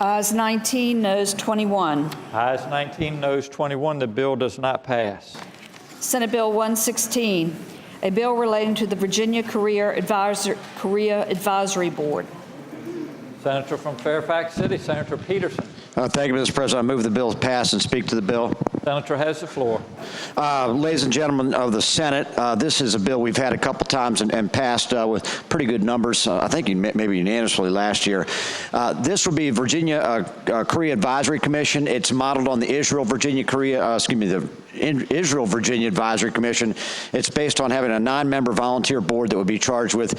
Speaker 3: Ayes 19, noes 21.
Speaker 1: Ayes 19, noes 21. The bill does not pass.
Speaker 3: Senate Bill 116, a bill relating to the Virginia Career Advisory Board.
Speaker 1: Senator from Fairfax City, Senator Peterson.
Speaker 21: Thank you, Mr. President. I move the bill pass and speak to the bill.
Speaker 1: Senator has the floor.
Speaker 21: Ladies and gentlemen of the Senate, this is a bill we've had a couple times and passed with pretty good numbers, I think maybe unanimously last year. This will be Virginia Korea Advisory Commission. It's modeled on the Israel-Virginia Advisory Commission. It's based on having a 9-member volunteer board that would be charged with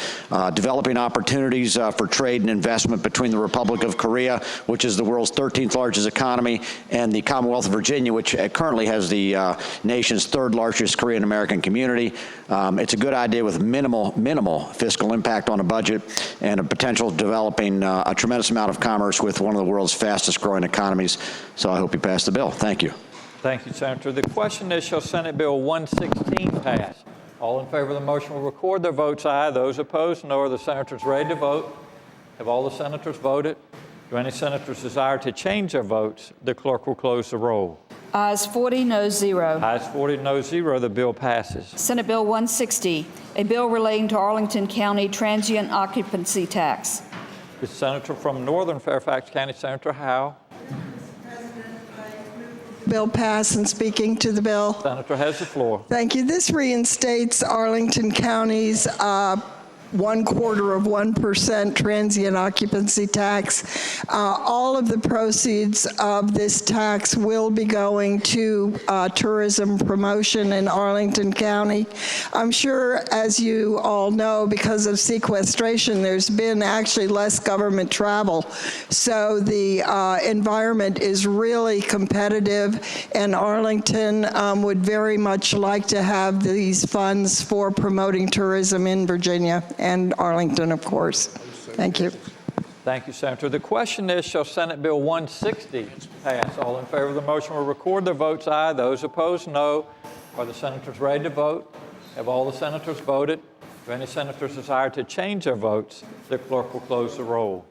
Speaker 21: developing opportunities for trade and investment between the Republic of Korea, which is the world's 13th largest economy, and the Commonwealth of Virginia, which currently has the nation's 3rd largest Korean American community. It's a good idea with minimal fiscal impact on a budget and a potential of developing a tremendous amount of commerce with one of the world's fastest growing economies. So I hope you pass the bill. Thank you.
Speaker 1: Thank you, Senator. The question is, shall Senate Bill 116 pass? All in favor of the motion will record their votes aye. Those opposed, no. Are the senators ready to vote? Have all the senators voted? Do any senators desire to change their votes? The clerk will close the roll.
Speaker 3: Ayes 40, noes 0.
Speaker 1: Ayes 40, noes 0. The bill passes.
Speaker 3: Senate Bill 160, a bill relating to Arlington County transient occupancy tax.
Speaker 1: The senator from Northern Fairfax County, Senator Howe.
Speaker 5: Bill pass and speaking to the bill.
Speaker 1: Senator has the floor.
Speaker 5: Thank you. This reinstates Arlington County's 0.25% transient occupancy tax. All of the proceeds of this tax will be going to tourism promotion in Arlington County. I'm sure, as you all know, because of sequestration, there's been actually less government travel. So the environment is really competitive, and Arlington would very much like to have these funds for promoting tourism in Virginia and Arlington, of course. Thank you.
Speaker 1: Thank you, Senator. The question is, shall Senate Bill 160 pass? All in favor of the motion will record their votes aye. Those opposed, no. Are the senators ready to vote? Have all the senators voted? Do any senators desire to change their votes? The clerk will close the roll.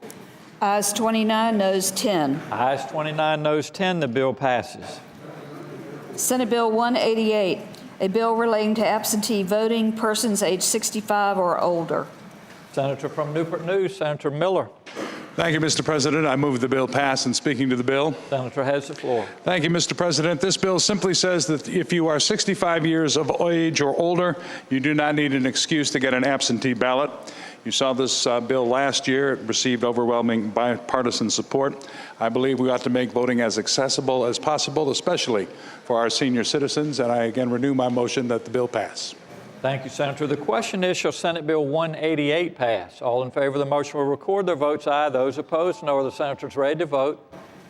Speaker 3: Ayes 29, noes 10.
Speaker 1: Ayes 29, noes 10. The bill passes.
Speaker 3: Senate Bill 188, a bill relating to absentee voting, persons age 65 or older.
Speaker 1: Senator from Newport News, Senator Miller.
Speaker 17: Thank you, Mr. President. I move the bill pass and speaking to the bill.
Speaker 1: Senator has the floor.
Speaker 17: Thank you, Mr. President. This bill simply says that if you are 65 years of age or older, you do not need an excuse to get an absentee ballot. You saw this bill last year. It received overwhelming bipartisan support. I believe we ought to make voting as accessible as possible, especially for our senior citizens, and I again renew my motion that the bill pass.
Speaker 1: Thank you, Senator. The question is, shall Senate Bill 188 pass? All in favor of the motion will record their votes aye. Those opposed, no. Are the senators ready to vote?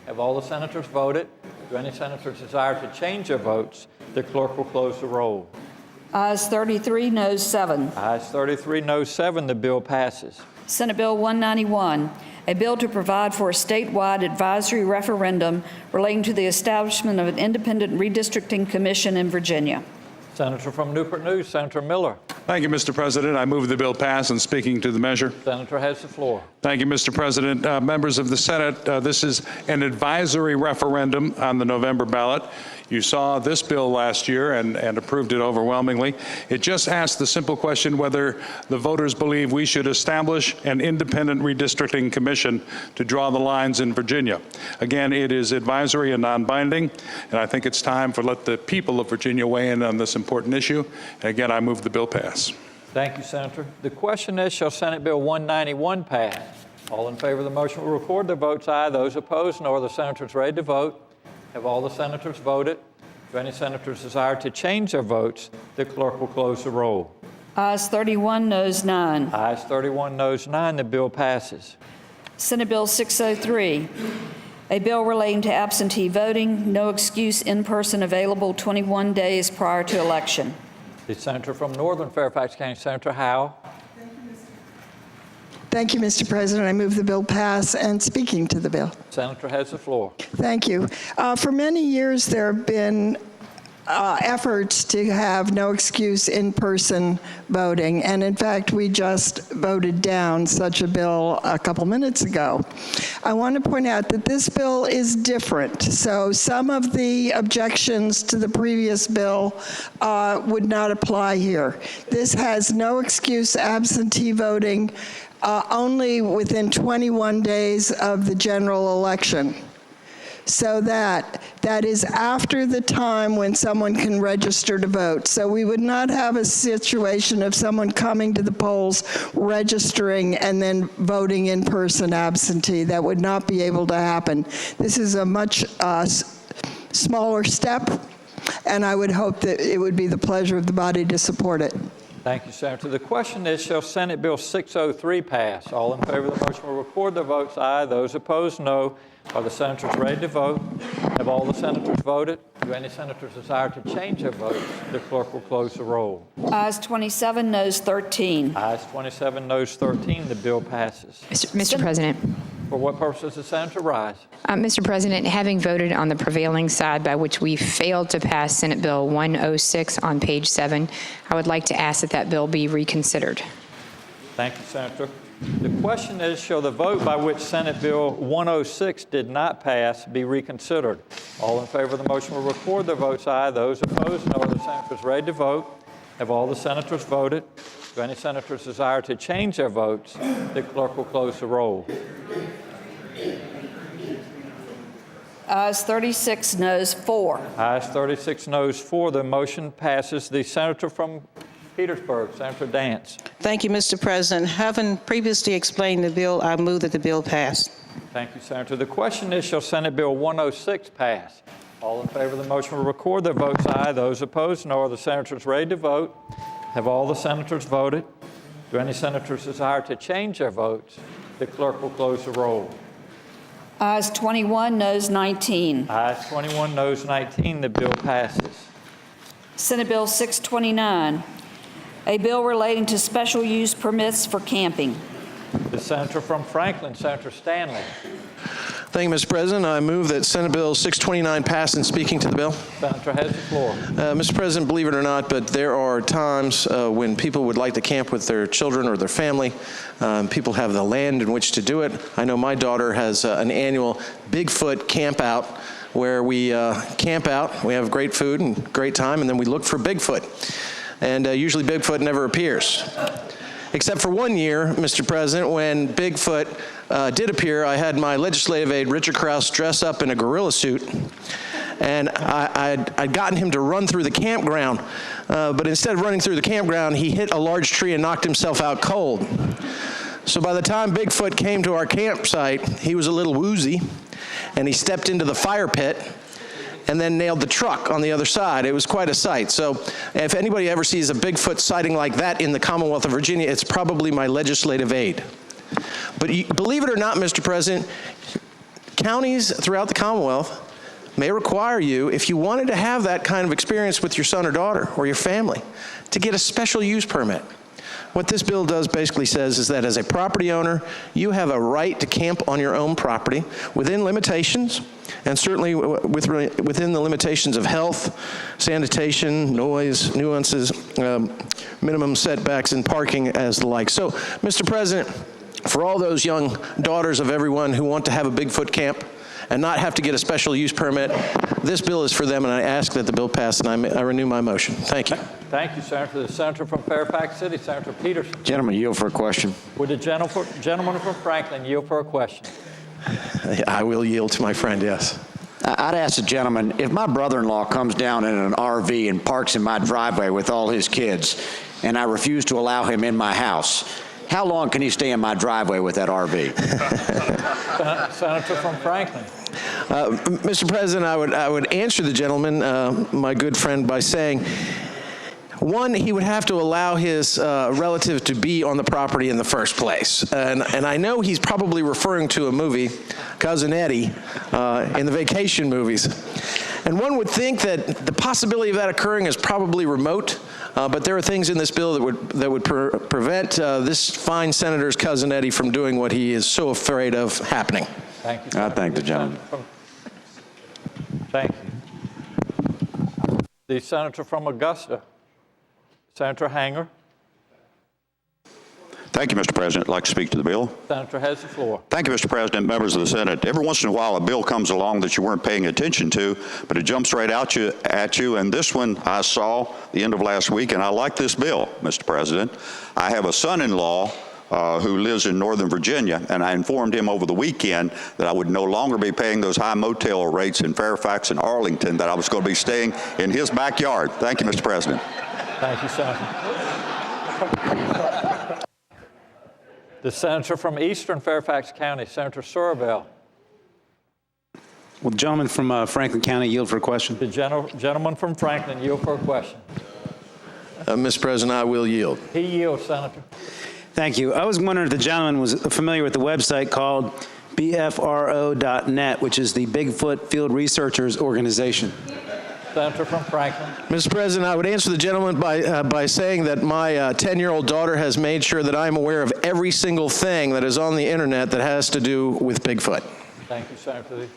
Speaker 1: Have all the senators voted? Do any senators desire to change their votes? The clerk will close the roll.
Speaker 3: Ayes 33, noes 7.
Speaker 1: Ayes 33, noes 7. The bill passes.
Speaker 3: Senate Bill 191, a bill to provide for a statewide advisory referendum relating to the establishment of an independent redistricting commission in Virginia.
Speaker 1: Senator from Newport News, Senator Miller.
Speaker 17: Thank you, Mr. President. I move the bill pass and speaking to the measure.
Speaker 1: Senator has the floor.
Speaker 17: Thank you, Mr. President. Members of the Senate, this is an advisory referendum on the November ballot. You saw this bill last year and approved it overwhelmingly. It just asked the simple question whether the voters believe we should establish an independent redistricting commission to draw the lines in Virginia. Again, it is advisory and non-binding, and I think it's time for let the people of Virginia weigh in on this important issue. And again, I move the bill pass.
Speaker 1: Thank you, Senator. The question is, shall Senate Bill 191 pass? All in favor of the motion will record their votes aye. Those opposed, no. Are the senators ready to vote? Have all the senators voted? Do any senators desire to change their votes? The clerk will close the roll.
Speaker 3: Ayes 31, noes 9.
Speaker 1: Ayes 31, noes 9. The bill passes.
Speaker 3: Senate Bill 603, a bill relating to absentee voting, no excuse in-person available 21 days prior to election.
Speaker 1: The senator from Northern Fairfax County, Senator Howe.
Speaker 5: Thank you, Mr. President. I move the bill pass and speaking to the bill.
Speaker 1: Senator has the floor.
Speaker 5: Thank you. For many years, there have been efforts to have no excuse in-person voting, and in fact, we just voted down such a bill a couple minutes ago. I want to point out that this bill is different. So some of the objections to the previous bill would not apply here. This has no excuse absentee voting only within 21 days of the general election. so that is after the time when someone can register to vote. So we would not have a situation of someone coming to the polls, registering, and then voting in person absentee. That would not be able to happen. This is a much smaller step, and I would hope that it would be the pleasure of the body to support it.
Speaker 1: Thank you, Senator. The question is, shall Senate Bill 603 pass? All in favor of the motion will record their votes aye. Those opposed, no. Are the senators ready to vote? Have all the senators voted? Do any senators desire to change their votes? The clerk will close the roll.
Speaker 3: Ayes 27, noes 13.
Speaker 1: Ayes 27, noes 13. The bill passes.
Speaker 6: Mr. President.
Speaker 1: For what purpose does the senator rise?
Speaker 6: Mr. President, having voted on the prevailing side by which we failed to pass Senate Bill 106 on page 7, I would like to ask that bill be reconsidered.
Speaker 1: Thank you, Senator. The question is, shall the vote by which Senate Bill 106 did not pass be reconsidered? All in favor of the motion will record their votes aye. Those opposed, no. Are the senators ready to vote? Have all the senators voted? Do any senators desire to change their votes? The clerk will close the roll.
Speaker 3: Ayes 36, noes 4.
Speaker 1: Ayes 36, noes 4. The motion passes. The senator from Petersburg, Senator Dance.
Speaker 23: Thank you, Mr. President. Having previously explained the bill, I move that the bill pass.
Speaker 1: Thank you, Senator. The question is, shall Senate Bill 106 pass? All in favor of the motion will record their votes aye. Those opposed, no. Are the senators ready to vote? Have all the senators voted? Do any senators desire to change their votes? The clerk will close the roll.
Speaker 3: Ayes 21, noes 19.
Speaker 1: Ayes 21, noes 19. The bill passes.
Speaker 3: Senate Bill 629, a bill relating to special use permits for camping.
Speaker 1: The senator from Franklin, Senator Stanley.
Speaker 11: Thank you, Mr. President. I move that Senate Bill 629 pass. And speaking to the bill.
Speaker 1: Senator has the floor.
Speaker 11: Mr. President, believe it or not, but there are times when people would like to camp with their children or their family. People have the land in which to do it. I know my daughter has an annual Bigfoot camp out where we camp out, we have great food and great time, and then we look for Bigfoot. And usually Bigfoot never appears. Except for one year, Mr. President, when Bigfoot did appear, I had my legislative aide, Richard Krause, dress up in a gorilla suit. And I'd gotten him to run through the campground. But instead of running through the campground, he hit a large tree and knocked himself out cold. So by the time Bigfoot came to our campsite, he was a little woozy. And he stepped into the fire pit and then nailed the truck on the other side. It was quite a sight. So if anybody ever sees a Bigfoot sighting like that in the Commonwealth of Virginia, it's probably my legislative aide. But believe it or not, Mr. President, counties throughout the Commonwealth may require you, if you wanted to have that kind of experience with your son or daughter or your family, to get a special use permit. What this bill does basically says is that as a property owner, you have a right to camp on your own property within limitations, and certainly within the limitations of health, sanitation, noise, nuances, minimum setbacks, and parking as the like. So, Mr. President, for all those young daughters of everyone who want to have a Bigfoot camp and not have to get a special use permit, this bill is for them, and I ask that the bill pass, and I renew my motion. Thank you.
Speaker 1: Thank you, Senator. The senator from Fairfax City, Senator Peterson.
Speaker 21: Gentleman, yield for a question.
Speaker 1: Would the gentleman from Franklin yield for a question?
Speaker 11: I will yield to my friend, yes.
Speaker 21: I'd ask the gentleman, if my brother-in-law comes down in an RV and parks in my driveway with all his kids, and I refuse to allow him in my house, how long can he stay in my driveway with that RV?
Speaker 1: Senator from Franklin.
Speaker 11: Mr. President, I would answer the gentleman, my good friend, by saying, one, he would have to allow his relative to be on the property in the first place. And I know he's probably referring to a movie, Cousin Eddie, in the vacation movies. And one would think that the possibility of that occurring is probably remote, but there are things in this bill that would prevent this fine senator's Cousin Eddie from doing what he is so afraid of happening.
Speaker 1: Thank you, Senator.
Speaker 21: I thank the gentleman.
Speaker 1: Thank you. The senator from Augusta, Senator Hanger.
Speaker 7: Thank you, Mr. President. I'd like to speak to the bill.
Speaker 1: Senator has the floor.
Speaker 7: Thank you, Mr. President, members of the Senate. Every once in a while, a bill comes along that you weren't paying attention to, but it jumps right at you. And this one I saw the end of last week, and I like this bill, Mr. President. I have a son-in-law who lives in Northern Virginia, and I informed him over the weekend that I would no longer be paying those high motel rates in Fairfax and Arlington, that I was going to be staying in his backyard. Thank you, Mr. President.
Speaker 1: Thank you, Senator. The senator from Eastern Fairfax County, Senator Surville.
Speaker 8: Will the gentleman from Franklin County yield for a question?
Speaker 1: The gentleman from Franklin yield for a question.
Speaker 11: Mr. President, I will yield.
Speaker 1: He yields, Senator.
Speaker 8: Thank you. I was wondering if the gentleman was familiar with the website called BFRO.net, which is the Bigfoot Field Researchers Organization.
Speaker 1: Senator from Franklin.
Speaker 11: Mr. President, I would answer the gentleman by saying that my 10-year-old daughter has made sure that I am aware of every single thing that is on the internet that has to do with Bigfoot.
Speaker 1: Thank you, Senator.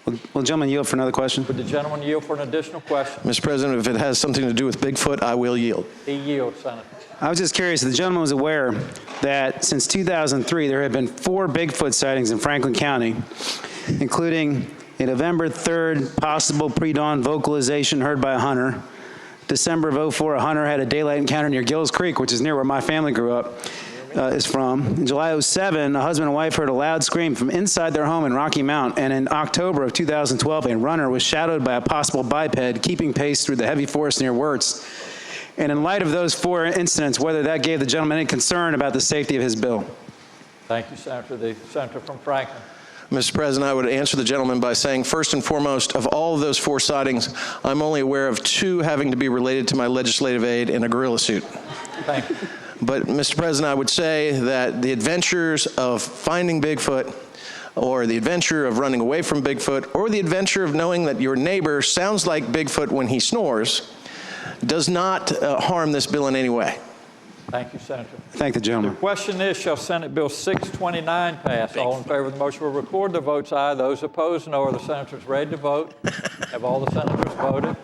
Speaker 8: Will the gentleman yield for another question?
Speaker 1: Would the gentleman yield for an additional question?
Speaker 11: Mr. President, if it has something to do with Bigfoot, I will yield.
Speaker 1: He yields, Senator.
Speaker 8: I was just curious if the gentleman was aware that since 2003, there have been 4 Bigfoot sightings in Franklin County, including a November 3rd possible pre-dawn vocalization heard by a hunter. December of 2004, a hunter had a daylight encounter near Gills Creek, which is near where my family grew up, is from. In July 2007, a husband and wife heard a loud scream from inside their home in Rocky Mount, and in October of 2012, a runner was shadowed by a possible biped keeping pace through the heavy forest near Wirtz. And in light of those 4 incidents, whether that gave the gentleman any concern about the safety of his bill.
Speaker 1: Thank you, Senator. The senator from Franklin.
Speaker 11: Mr. President, I would answer the gentleman by saying, first and foremost, of all of those 4 sightings, I'm only aware of 2 having to be related to my legislative aid in a gorilla suit.
Speaker 1: Thank you.
Speaker 11: But, Mr. President, I would say that the adventures of finding Bigfoot, or the adventure of running away from Bigfoot, or the adventure of knowing that your neighbor sounds like Bigfoot when he snores, does not harm this bill in any way.
Speaker 1: Thank you, Senator.
Speaker 8: Thank the gentleman.
Speaker 1: The question is, shall Senate Bill 629 pass? All in favor of the motion will record the votes aye. Those opposed, no. Are the senators ready to vote? Have all the senators voted?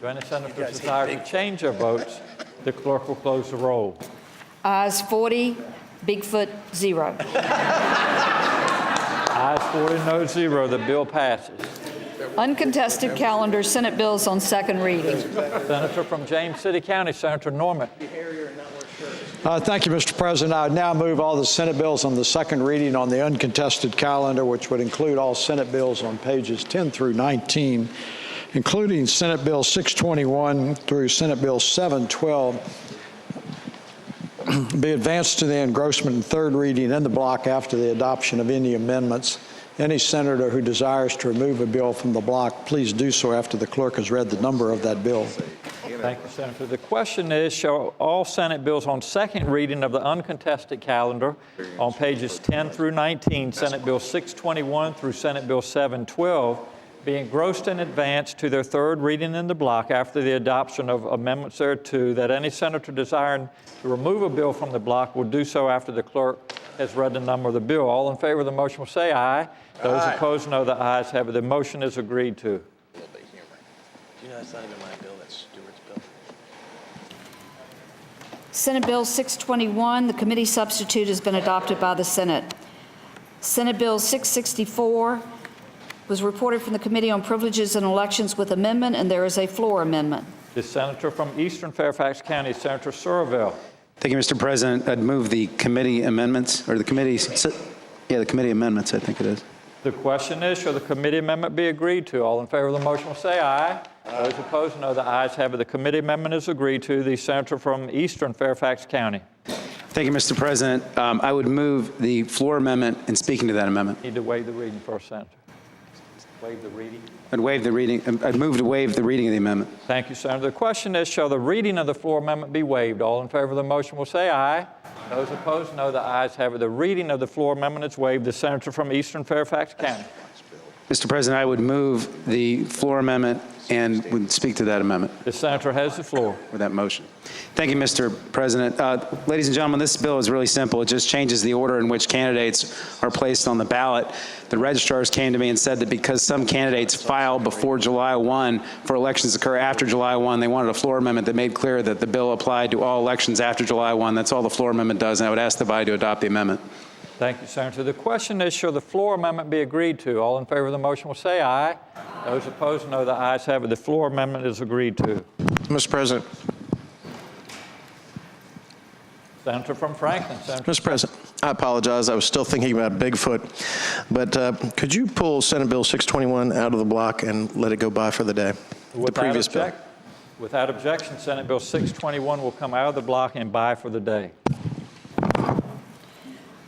Speaker 1: Do any senators desire to change their votes? The clerk will close the roll.
Speaker 3: Ayes 40, Bigfoot 0.
Speaker 1: Ayes 40, no 0. The bill passes.
Speaker 3: Uncontested calendar, Senate bills on second reading.
Speaker 1: Senator from James City County, Senator Norman.
Speaker 4: Thank you, Mr. President. I would now move all the Senate bills on the second reading on the uncontested calendar, which would include all Senate bills on pages 10 through 19, including Senate Bill 621 through Senate Bill 712, be advanced to the engrossment and third reading in the block after the adoption of any amendments. Any senator who desires to remove a bill from the block, please do so after the clerk has read the number of that bill.
Speaker 1: Thank you, Senator. The question is, shall all Senate bills on second reading of the uncontested calendar on pages 10 through 19, Senate Bill 621 through Senate Bill 712, be engrossed in advance to their third reading in the block after the adoption of amendments thereto, that any senator desiring to remove a bill from the block will do so after the clerk has read the number of the bill. All in favor of the motion will say aye. Those opposed, no. The ayes have it. The motion is agreed to.
Speaker 11: You know, that's not even my bill, that's Stewart's bill.
Speaker 3: Senate Bill 621, the committee substitute has been adopted by the Senate. Senate Bill 664 was reported from the Committee on Privileges and Elections with amendment, and there is a floor amendment.
Speaker 1: The senator from Eastern Fairfax County, Senator Surville.
Speaker 8: Thank you, Mr. President. I'd move the committee amendments, or the committee amendments, I think it is.
Speaker 1: The question is, shall the committee amendment be agreed to? All in favor of the motion will say aye. Those opposed, no. The ayes have it. The committee amendment is agreed to. The senator from Eastern Fairfax County.
Speaker 8: Thank you, Mr. President. I would move the floor amendment and speaking to that amendment.
Speaker 1: Need to waive the reading first, Senator. Waive the reading.
Speaker 8: I'd move to waive the reading of the amendment.
Speaker 1: Thank you, Senator. The question is, shall the reading of the floor amendment be waived? All in favor of the motion will say aye. Those opposed, no. The ayes have it. The reading of the floor amendment is waived. The senator from Eastern Fairfax County.
Speaker 8: Mr. President, I would move the floor amendment and would speak to that amendment.
Speaker 1: The senator has the floor.
Speaker 8: For that motion. Thank you, Mr. President. Ladies and gentlemen, this bill is really simple. It just changes the order in which candidates are placed on the ballot. The registrars came to me and said that because some candidates filed before July 1 for elections to occur after July 1, they wanted a floor amendment that made clear that the bill applied to all elections after July 1. That's all the floor amendment does, and I would ask the body to adopt the amendment.
Speaker 1: Thank you, Senator. The question is, shall the floor amendment be agreed to? All in favor of the motion will say aye. Those opposed, no. The ayes have it. The floor amendment is agreed to.
Speaker 11: Mr. President.
Speaker 1: Senator from Franklin. Senator.
Speaker 11: Mr. President, I apologize. I was still thinking about Bigfoot. But could you pull Senate Bill 621 out of the block and let it go by for the day? The previous bill.
Speaker 1: Without objection, Senate Bill 621 will come out of the block and by for the day.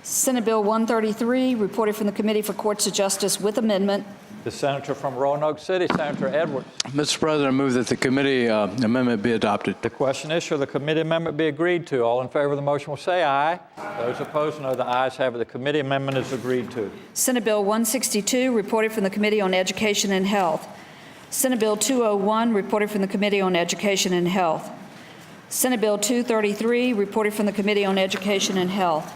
Speaker 3: Senate Bill 133, reported from the Committee for Courts of Justice with amendment.
Speaker 1: The senator from Roanoke City, Senator Edwards.
Speaker 9: Mr. President, I move that the committee amendment be adopted.
Speaker 1: The question is, shall the committee amendment be agreed to? All in favor of the motion will say aye. Those opposed, no. The ayes have it. The committee amendment is agreed to.
Speaker 3: Senate Bill 162, reported from the Committee on Education and Health. Senate Bill 201, reported from the Committee on Education and Health. Senate Bill 233, reported from the Committee on Education and Health.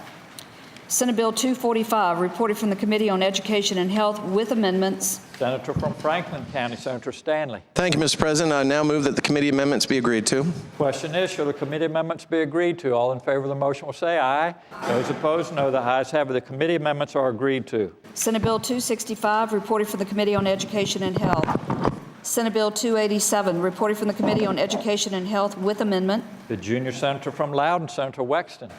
Speaker 3: Senate Bill 245, reported from the Committee on Education and Health with amendments.
Speaker 1: Senator from Franklin County, Senator Stanley.
Speaker 11: Thank you, Mr. President. I now move that the committee amendments be agreed to.
Speaker 1: Question is, shall the committee amendments be agreed to? All in favor of the motion will say aye. Those opposed, no. The ayes have it. The committee amendments are agreed to.
Speaker 3: Senate Bill 265, reported from the Committee on Education and Health. Senate Bill 287, reported from the Committee on Education and Health with amendment.
Speaker 1: The junior senator from Loudon, Senator Wexton.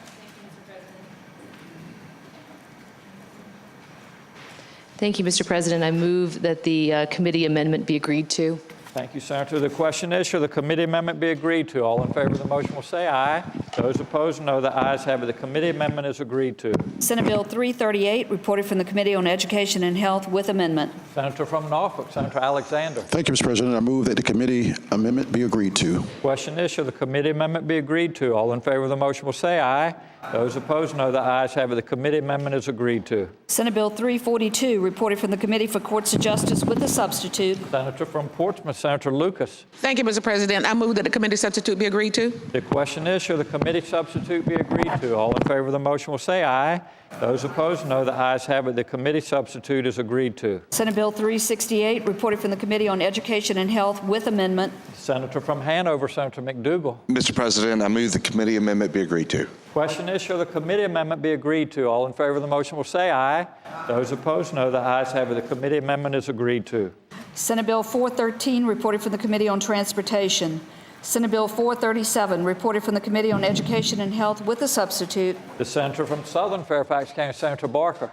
Speaker 13: Thank you, Mr. President. I move that the committee amendment be agreed to.
Speaker 1: Thank you, Senator. The question is, shall the committee amendment be agreed to? All in favor of the motion will say aye. Those opposed, no. The ayes have it. The committee amendment is agreed to.
Speaker 3: Senate Bill 338, reported from the Committee on Education and Health with amendment.
Speaker 1: Senator from Norfolk, Senator Alexander.
Speaker 16: Thank you, Mr. President. I move that the committee amendment be agreed to.
Speaker 1: Question is, shall the committee amendment be agreed to? All in favor of the motion will say aye. Those opposed, no. The ayes have it. The committee amendment is agreed to.
Speaker 3: Senate Bill 342, reported from the Committee for Courts of Justice with a substitute.
Speaker 1: Senator from Portsmouth, Senator Lucas.
Speaker 22: Thank you, Mr. President. I move that the committee substitute be agreed to.
Speaker 1: The question is, shall the committee substitute be agreed to? All in favor of the motion will say aye. Those opposed, no. The ayes have it. The committee substitute is agreed to.
Speaker 3: Senate Bill 368, reported from the Committee on Education and Health with amendment.
Speaker 1: Senator from Hanover, Senator McDougal.
Speaker 10: Mr. President, I move the committee amendment be agreed to.
Speaker 1: Question is, shall the committee amendment be agreed to? All in favor of the motion will say aye. Those opposed, no. The ayes have it. The committee amendment is agreed to.
Speaker 3: Senate Bill 413, reported from the Committee on Transportation. Senate Bill 437, reported from the Committee on Education and Health with a substitute.
Speaker 1: The senator from Southern Fairfax County, Senator Barker.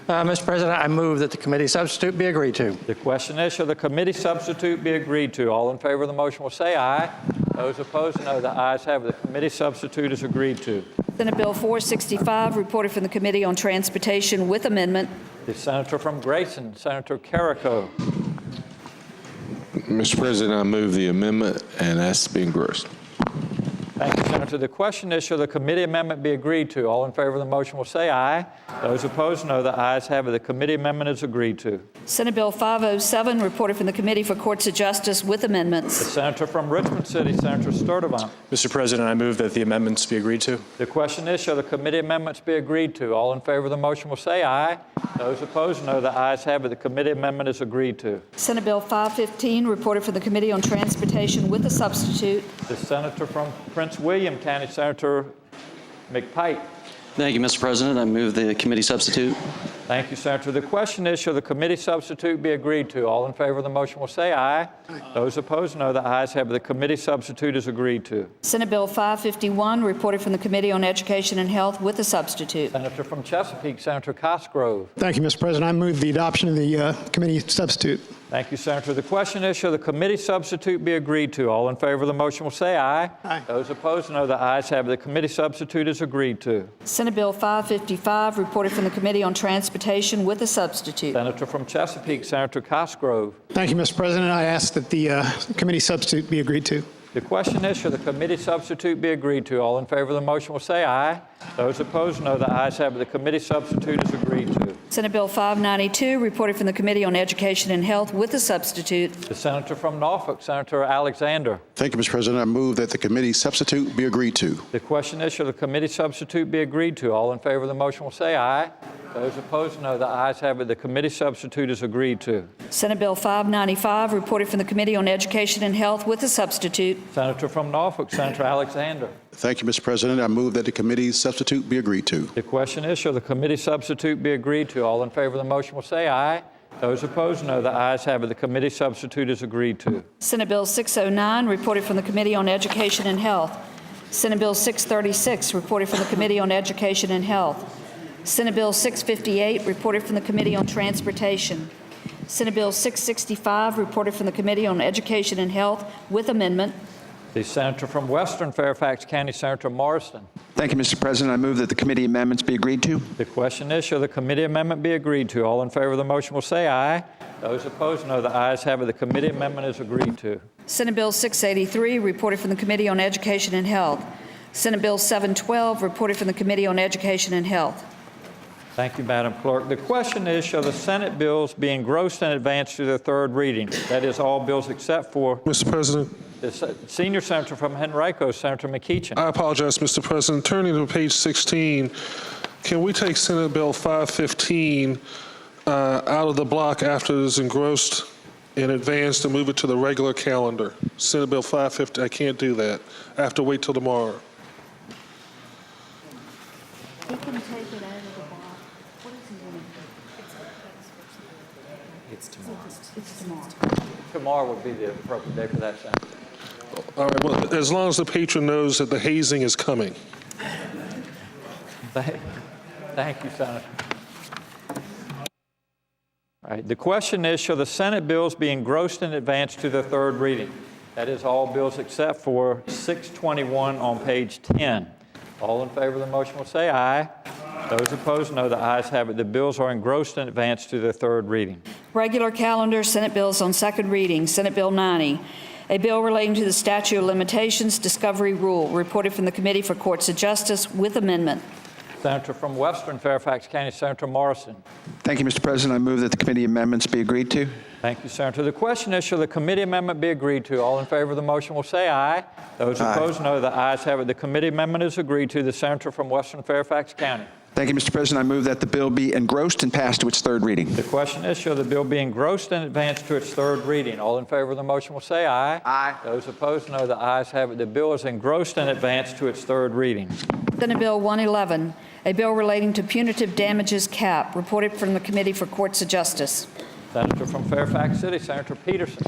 Speaker 9: Mr. President, I move that the committee substitute be agreed to.
Speaker 1: The question is, shall the committee substitute be agreed to? All in favor of the motion will say aye. Those opposed, no. The ayes have it. The committee substitute is agreed to.
Speaker 3: Senate Bill 465, reported from the Committee on Transportation with amendment.
Speaker 1: The senator from Grayson, Senator Carrico.
Speaker 10: Mr. President, I move the amendment and ask to be engrossed.
Speaker 1: Thank you, Senator. The question is, shall the committee amendment be agreed to? All in favor of the motion will say aye. Those opposed, no. The ayes have it. The committee amendment is agreed to.
Speaker 3: Senate Bill 507, reported from the Committee for Courts of Justice with amendments.
Speaker 1: The senator from Richmond City, Senator Sturtevant.
Speaker 12: Mr. President, I move that the amendments be agreed to.
Speaker 1: The question is, shall the committee amendments be agreed to? All in favor of the motion will say aye. Those opposed, no. The ayes have it. The committee amendment is agreed to.
Speaker 3: Senate Bill 515, reported from the Committee on Transportation with a substitute.
Speaker 1: The senator from Prince William County, Senator McPike.
Speaker 24: Thank you, Mr. President. I move the committee substitute.
Speaker 1: Thank you, Senator. The question is, shall the committee substitute be agreed to? All in favor of the motion will say aye. Those opposed, no. The ayes have it. The committee substitute is agreed to.
Speaker 3: Senate Bill 551, reported from the Committee on Education and Health with a substitute.
Speaker 1: Senator from Chesapeake, Senator Cosgrove.
Speaker 25: Thank you, Mr. President. I move the adoption of the committee substitute.
Speaker 1: Thank you, Senator. The question is, shall the committee substitute be agreed to? All in favor of the motion will say aye.
Speaker 25: Aye.
Speaker 1: Those opposed, no. The ayes have it. The committee substitute is agreed to.
Speaker 3: Senate Bill 555, reported from the Committee on Transportation with a substitute.
Speaker 1: Senator from Chesapeake, Senator Cosgrove.
Speaker 25: Thank you, Mr. President. I ask that the committee substitute be agreed to.
Speaker 1: The question is, shall the committee substitute be agreed to? All in favor of the motion will say aye. Those opposed, no. The ayes have it. The committee substitute is agreed to.
Speaker 3: Senate Bill 592, reported from the Committee on Education and Health with a substitute.
Speaker 1: The senator from Norfolk, Senator Alexander.
Speaker 16: Thank you, Mr. President. I move that the committee substitute be agreed to.
Speaker 1: The question is, shall the committee substitute be agreed to? All in favor of the motion will say aye. Those opposed, no. The ayes have it. The committee substitute is agreed to.
Speaker 3: Senate Bill 595, reported from the Committee on Education and Health with a substitute.
Speaker 1: Senator from Norfolk, Senator Alexander.
Speaker 16: Thank you, Mr. President. I move that the committee substitute be agreed to.
Speaker 1: The question is, shall the committee substitute be agreed to? All in favor of the motion will say aye. Those opposed, no. The ayes have it. The committee substitute is agreed to.
Speaker 3: Senate Bill 609, reported from the Committee on Education and Health. Senate Bill 636, reported from the Committee on Education and Health. Senate Bill 658, reported from the Committee on Transportation. Senate Bill 665, reported from the Committee on Education and Health with amendment.
Speaker 1: The senator from Western Fairfax County, Senator Morrison.
Speaker 2: Thank you, Mr. President. I move that the committee amendments be agreed to.
Speaker 1: The question is, shall the committee amendment be agreed to? All in favor of the motion will say aye. Those opposed, no. The ayes have it. The committee amendment is agreed to.
Speaker 3: Senate Bill 683, reported from the Committee on Education and Health. Senate Bill 712, reported from the Committee on Education and Health.
Speaker 1: Thank you, Madam Clerk. The question is, shall the Senate bills be engrossed and advanced to their third reading? That is, all bills except for...
Speaker 14: Mr. President.
Speaker 1: The senior senator from Henrico, Senator McEachin.
Speaker 14: I apologize, Mr. President. Turning to page 16, can we take Senate Bill 515 out of the block after it is engrossed and advanced and move it to the regular calendar? Senate Bill 550, I can't do that. I have to wait till tomorrow.
Speaker 3: He can take it out of the block. What is he going to do?
Speaker 1: It's tomorrow.
Speaker 3: It's tomorrow.
Speaker 1: Tomorrow would be the appropriate day for that, Senator.
Speaker 14: All right, well, as long as the patron knows that the hazing is coming.
Speaker 1: Thank you, Senator. All right, the question is, shall the Senate bills be engrossed and advanced to their third reading? That is, all bills except for 621 on page 10. All in favor of the motion will say aye. Those opposed, no. The ayes have it. The bills are engrossed and advanced to their third reading.
Speaker 3: Regular calendar, Senate bills on second reading. Senate Bill 90, a bill relating to the statute of limitations discovery rule, reported from the Committee for Courts of Justice with amendment.
Speaker 1: Senator from Western Fairfax County, Senator Morrison.
Speaker 2: Thank you, Mr. President. I move that the committee amendments be agreed to.
Speaker 1: Thank you, Senator. The question is, shall the committee amendment be agreed to? All in favor of the motion will say aye. Those opposed, no. The ayes have it. The committee amendment is agreed to. The senator from Western Fairfax County.
Speaker 2: Thank you, Mr. President. I move that the bill be engrossed and passed to its third reading.
Speaker 1: The question is, shall the bill be engrossed and advanced to its third reading? All in favor of the motion will say aye.
Speaker 2: Aye.
Speaker 1: Those opposed, no. The ayes have it. The bill is engrossed and advanced to its third reading.
Speaker 3: Senate Bill 111, a bill relating to punitive damages cap, reported from the Committee for Courts of Justice.
Speaker 1: Senator from Fairfax City, Senator Peterson.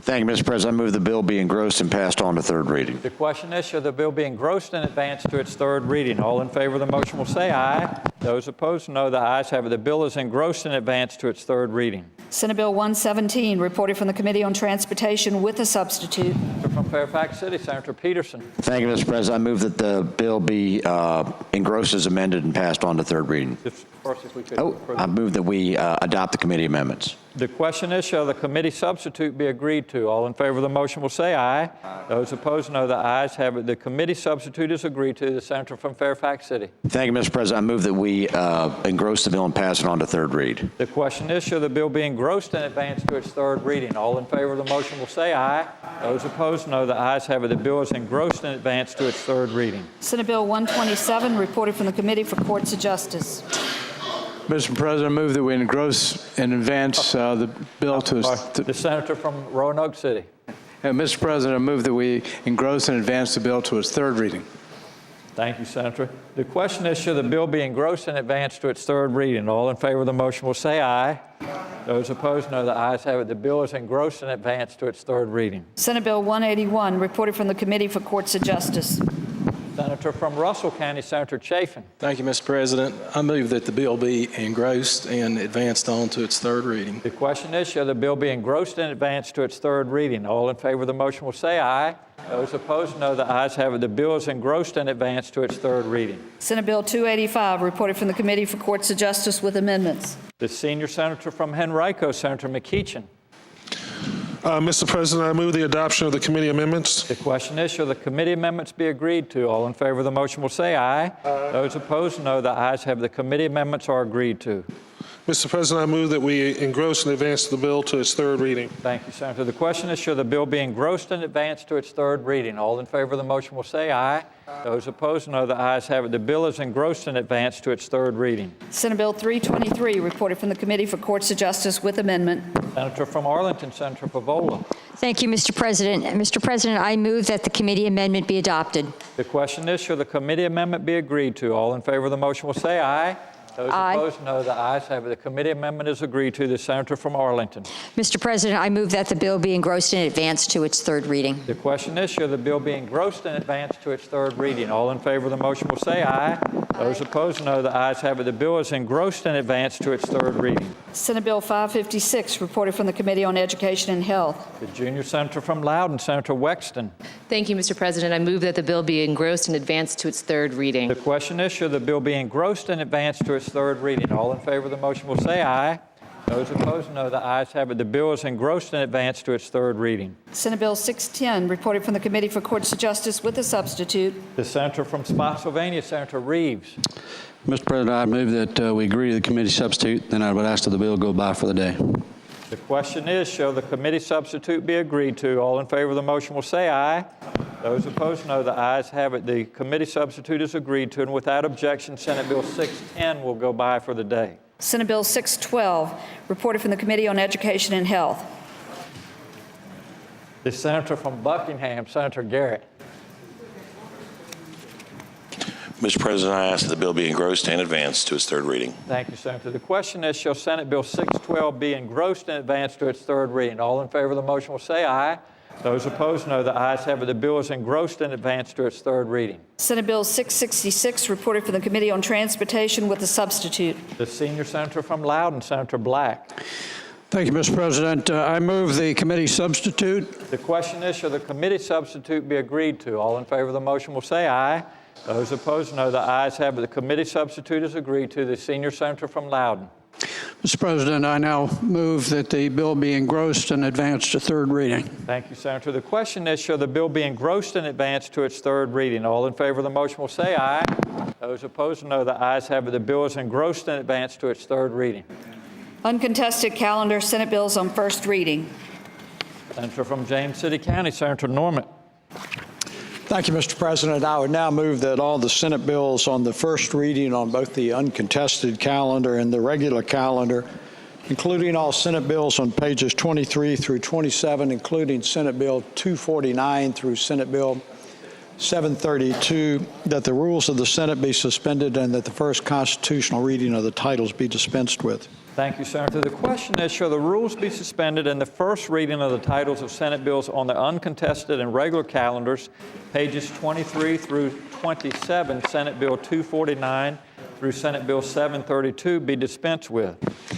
Speaker 21: Thank you, Mr. President. I move the bill be engrossed and passed on to third reading.
Speaker 1: The question is, shall the bill be engrossed and advanced to its third reading? All in favor of the motion will say aye. Those opposed, no. The ayes have it. The bill is engrossed and advanced to its third reading.
Speaker 3: Senate Bill 117, reported from the Committee on Transportation with a substitute.
Speaker 1: Senator from Fairfax City, Senator Peterson.
Speaker 21: Thank you, Mr. President. I move that the bill be engrossed as amended and passed on to third reading.
Speaker 1: First, if we could
Speaker 21: I move that we adopt the committee amendments.
Speaker 1: The question is, shall the committee substitute be agreed to? All in favor of the motion will say aye. Those opposed, no. The ayes have it. The committee substitute is agreed to. The senator from Fairfax City.
Speaker 21: Thank you, Mr. President. I move that we engross the bill and pass it on to third read.
Speaker 1: The question is, shall the bill be engrossed and advanced to its third reading? All in favor of the motion will say aye. Those opposed, no. The ayes have it. The bill is engrossed and advanced to its third reading.
Speaker 3: Senate Bill 127, reported from the Committee for Courts of Justice.
Speaker 15: Mr. President, I move that we engross and advance the bill to...
Speaker 1: The senator from Roanoke City.
Speaker 15: Mr. President, I move that we engross and advance the bill to its third reading.
Speaker 1: Thank you, Senator. The question is, shall the bill be engrossed and advanced to its third reading? All in favor of the motion will say aye. Those opposed, no. The ayes have it. The bill is engrossed and advanced to its third reading.
Speaker 3: Senate Bill 181, reported from the Committee for Courts of Justice.
Speaker 1: Senator from Russell County, Senator Chafin.
Speaker 18: Thank you, Mr. President. I move that the bill be engrossed and advanced on to its third reading.
Speaker 1: The question is, shall the bill be engrossed and advanced to its third reading? All in favor of the motion will say aye. Those opposed, no. The ayes have it. The bill is engrossed and advanced to its third reading.
Speaker 3: Senate Bill 285, reported from the Committee for Courts of Justice with amendments.
Speaker 1: The senior senator from Henrico, Senator McEachin.
Speaker 14: Mr. President, I move the adoption of the committee amendments.
Speaker 1: The question is, shall the committee amendments be agreed to? All in favor of the motion will say aye. Those opposed, no. The ayes have it. The committee amendments are agreed to.
Speaker 14: Mr. President, I move that we engross and advance the bill to its third reading.
Speaker 1: Thank you, Senator. The question is, shall the bill be engrossed and advanced to its third reading? All in favor of the motion will say aye. Those opposed, no. The ayes have it. The bill is engrossed and advanced to its third reading.
Speaker 3: Senate Bill 323, reported from the Committee for Courts of Justice with amendment.
Speaker 1: Senator from Arlington, Senator Pavola.
Speaker 19: Thank you, Mr. President. Mr. President, I move that the committee amendment be adopted.
Speaker 1: The question is, shall the committee amendment be agreed to? All in favor of the motion will say aye. Those
Speaker 19: Aye.
Speaker 1: opposed, no. The ayes have it. The committee amendment is agreed to. The senator from Arlington.
Speaker 19: Mr. President, I move that the bill be engrossed and advanced to its third reading.
Speaker 1: The question is, shall the bill be engrossed and advanced to its third reading? All in favor of the motion will say aye. Those opposed, no. The ayes have it. The bill is engrossed and advanced to its third reading.
Speaker 3: Senate Bill 556, reported from the Committee on Education and Health.
Speaker 1: The junior senator from Loudoun, Senator Wexton.
Speaker 13: Thank you, Mr. President. I move that the bill be engrossed and advanced to its third reading.
Speaker 1: The question is, shall the bill be engrossed and advanced to its third reading? All in favor of the motion will say aye. Those opposed, no. The ayes have it. The bill is engrossed and advanced to its third reading.
Speaker 3: Senate Bill 610, reported from the Committee for Courts of Justice with a substitute.
Speaker 1: The senator from Spotsylvania, Senator Reeves.
Speaker 24: Mr. President, I move that we agree to the committee substitute, then I would ask that the bill go by for the day.
Speaker 1: The question is, shall the committee substitute be agreed to? All in favor of the motion will say aye. Those opposed, no. The ayes have it. The committee substitute is agreed to, and without objection, Senate Bill 610 will go by for the day.
Speaker 3: Senate Bill 612, reported from the Committee on Education and Health.
Speaker 1: The senator from Buckingham, Senator Garrett.
Speaker 5: Mr. President, I ask that the bill be engrossed and advanced to its third reading.
Speaker 1: Thank you, Senator. The question is, shall Senate Bill 612 be engrossed and advanced to its third reading? All in favor of the motion will say aye. Those opposed, no. The ayes have it. The bill is engrossed and advanced to its third reading.
Speaker 3: Senate Bill 666, reported from the Committee on Transportation with a substitute.
Speaker 1: The senior senator from Loudoun, Senator Black.
Speaker 4: Thank you, Mr. President. I move the committee substitute.
Speaker 1: The question is, shall the committee substitute be agreed to? All in favor of the motion will say aye. Those opposed, no. The ayes have it. The committee substitute is agreed to. The senior senator from Loudoun.
Speaker 4: Mr. President, I now move that the bill be engrossed and advanced to third reading.
Speaker 1: Thank you, Senator. The question is, shall the bill be engrossed and advanced to its third reading? All in favor of the motion will say aye. Those opposed, no. The ayes have it. The bill is engrossed and advanced to its third reading.
Speaker 3: Uncontested calendar, Senate bills on first reading.
Speaker 1: Senator from James City County, Senator Norman.
Speaker 4: Thank you, Mr. President. I would now move that all the Senate bills on the first reading on both the uncontested calendar and the regular calendar, including all Senate bills on pages 23 through 27, including Senate Bill 249 through Senate Bill 732, that the rules of the Senate be suspended and that the first constitutional reading of the titles be dispensed with.
Speaker 1: Thank you, Senator. The question is, shall the rules be suspended and the first reading of the titles of Senate bills on the uncontested and regular calendars, pages 23 through 27, Senate Bill 249 through Senate Bill 732, be dispensed with?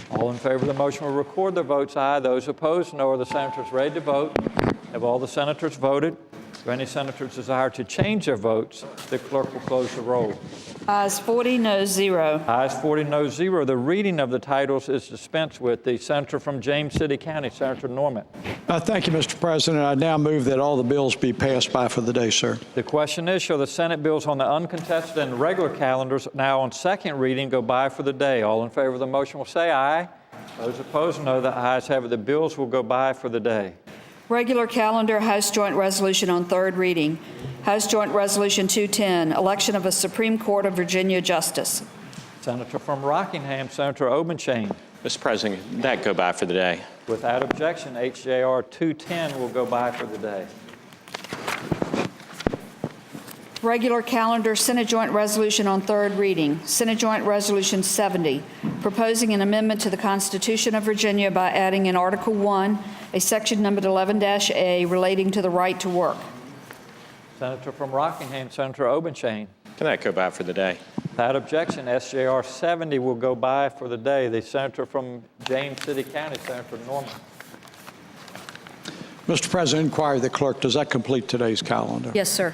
Speaker 1: All in favor of the motion will record their votes aye. Those opposed, no. Are the senators ready to vote? Have all the senators voted? Do any senators desire to change their votes? The clerk will close the roll.
Speaker 3: Ayes 40, noes 0.
Speaker 1: Ayes 40, noes 0. The reading of the titles is dispensed with. The senator from James City County, Senator Norman.
Speaker 4: Thank you, Mr. President. I now move that all the bills be passed by for the day, sir.
Speaker 1: The question is, shall the Senate bills on the uncontested and regular calendars now on second reading go by for the day? All in favor of the motion will say aye. Those opposed, no. The ayes have it. The bills will go by for the day.
Speaker 3: Regular calendar, House Joint Resolution on third reading. House Joint Resolution 210, election of a Supreme Court of Virginia Justice.
Speaker 1: Senator from Rockingham, Senator Obenshain.
Speaker 6: Mr. President, that go by for the day.
Speaker 1: Without objection, HJR 210 will go by for the day.
Speaker 3: Regular calendar, Senate Joint Resolution on third reading. Senate Joint Resolution 70, proposing an amendment to the Constitution of Virginia by adding in Article 1 a section numbered 11-A relating to the right to work.
Speaker 1: Senator from Rockingham, Senator Obenshain.
Speaker 6: Can that go by for the day?
Speaker 1: Without objection, SJR 70 will go by for the day. The senator from James City County, Senator Norman.
Speaker 4: Mr. President, inquire the clerk, does that complete today's calendar?
Speaker 3: Yes, sir.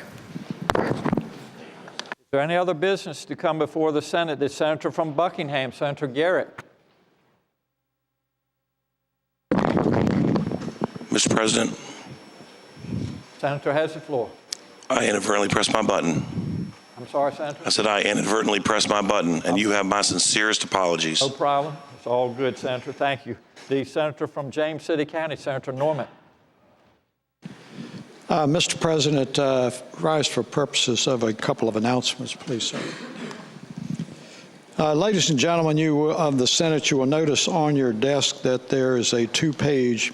Speaker 1: Is there any other business to come before the Senate? The senator from Buckingham, Senator Garrett.
Speaker 5: Mr. President,
Speaker 1: Senator has the floor.
Speaker 5: I inadvertently pressed my button.
Speaker 1: I'm sorry, Senator.
Speaker 5: I said I inadvertently pressed my button, and you have my sincerest apologies.
Speaker 1: No problem. It's all good, Senator. Thank you. The senator from James City County, Senator Norman.
Speaker 4: Mr. President, rise for purposes of a couple of announcements, please, sir. Ladies and gentlemen, you of the Senate, you will notice on your desk that there is a two-page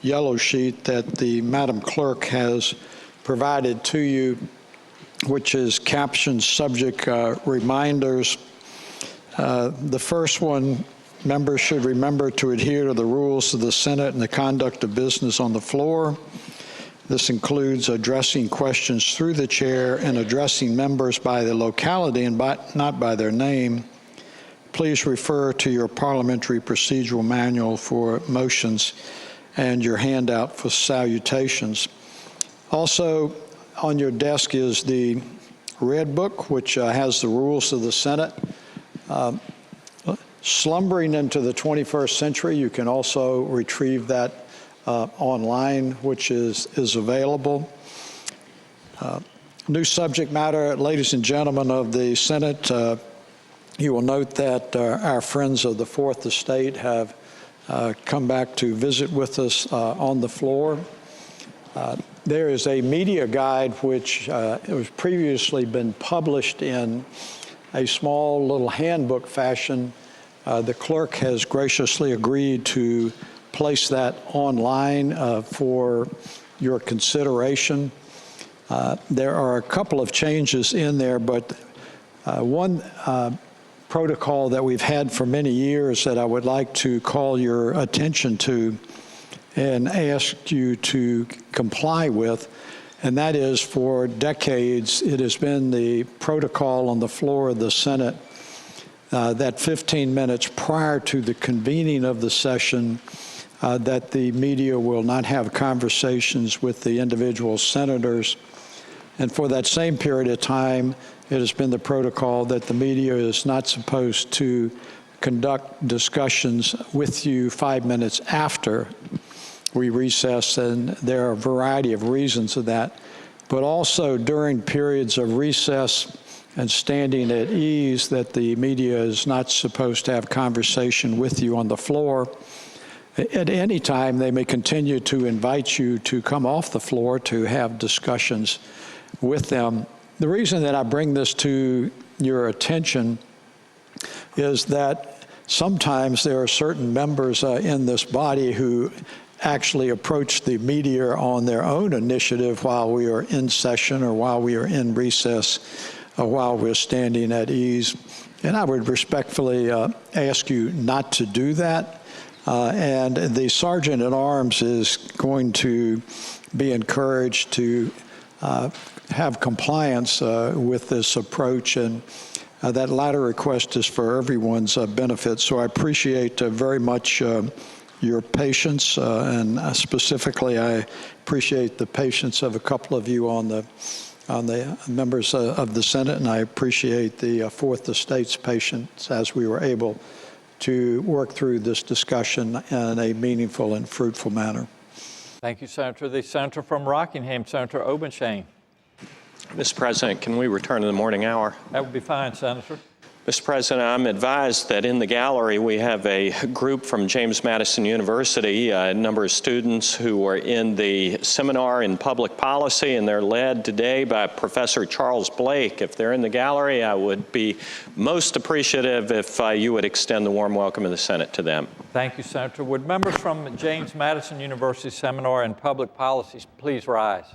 Speaker 4: yellow sheet that the Madam Clerk has provided to you, which is captioned subject reminders. The first one, members should remember to adhere to the rules of the Senate and the conduct of business on the floor. This includes addressing questions through the chair and addressing members by the locality and not by their name. Please refer to your parliamentary procedural manual for motions and your handout for salutations. Also, on your desk is the Red Book, which has the rules of the Senate. Slumbering into the 21st century, you can also retrieve that online, which is available. New subject matter, ladies and gentlemen of the Senate, you will note that our friends of the Fourth Estate have come back to visit with us on the floor. There is a media guide which has previously been published in a small little handbook fashion. The clerk has graciously agreed to place that online for your consideration. There are a couple of changes in there, but one protocol that we've had for many years that I would like to call your attention to and ask you to comply with, and that is for decades it has been the protocol on the floor of the Senate that 15 minutes prior to the convening of the session that the media will not have conversations with the individual senators. And for that same period of time, it has been the protocol that the media is not supposed to conduct discussions with you 5 minutes after we recess, and there are a variety of reasons of that. But also during periods of recess and standing at ease, that the media is not supposed to have conversation with you on the floor. At any time, they may continue to invite you to come off the floor to have discussions with them. The reason that I bring this to your attention is that sometimes there are certain members in this body who actually approach the media on their own initiative while we are in session or while we are in recess or while we're standing at ease. And I would respectfully ask you not to do that. And the Sergeant at Arms is going to be encouraged to have compliance with this approach, and that latter request is for everyone's benefit. So I appreciate very much your patience, and specifically I appreciate the patience of a couple of you on the members of the Senate, and I appreciate the Fourth Estate's patience as we were able to work through this discussion in a meaningful and fruitful manner.
Speaker 1: Thank you, Senator. The Senator from Rockingham, Senator Obenshain.
Speaker 6: Mr. President, can we return to the morning hour?
Speaker 1: That would be fine, Senator.
Speaker 6: Mr. President, I'm advised that in the gallery we have a group from James Madison University, a number of students who are in the seminar in public policy, and they're led today by Professor Charles Blake. If they're in the gallery, I would be most appreciative if you would extend the warm welcome of the Senate to them.
Speaker 1: Thank you, Senator. Would members from James Madison University Seminar in Public Policy please rise?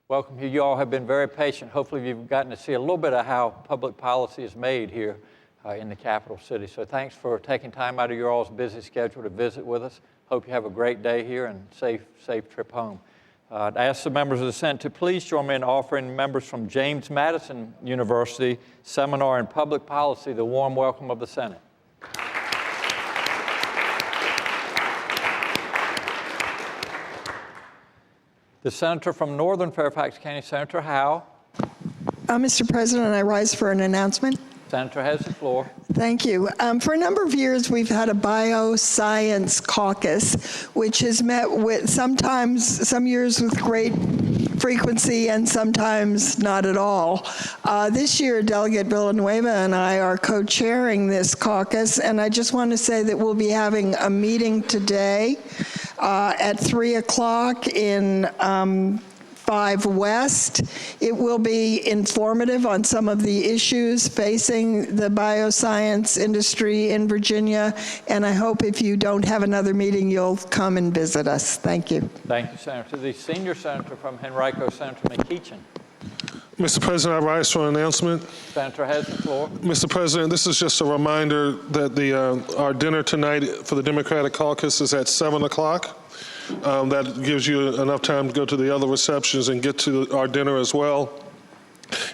Speaker 1: Welcome here. You all have been very patient. Hopefully you've gotten to see a little bit of how public policy is made here in the capital city. So thanks for taking time out of your all's busy schedule to visit with us. Hope you have a great day here and safe trip home. I'd ask the members of the Senate to please join me in offering members from James Madison University Seminar in Public Policy the warm welcome of the Senate. The Senator from Northern Fairfax County, Senator Howe.
Speaker 7: Mr. President, I rise for an announcement.
Speaker 1: Senator has the floor.
Speaker 7: Thank you. For a number of years, we've had a bioscience caucus, which has met with some years with great frequency and sometimes not at all. This year, Delegate Villanueva and I are co-chairing this caucus, and I just want to say that we'll be having a meeting today at 3 o'clock in 5 West. It will be informative on some of the issues facing the bioscience industry in Virginia, and I hope if you don't have another meeting, you'll come and visit us. Thank you.
Speaker 1: Thank you, Senator. The senior senator from Henrico, Senator McEachin.
Speaker 14: Mr. President, I rise for an announcement.
Speaker 1: Senator has the floor.
Speaker 14: Mr. President, this is just a reminder that our dinner tonight for the Democratic Caucus is at 7 o'clock. That gives you enough time to go to the other receptions and get to our dinner as well.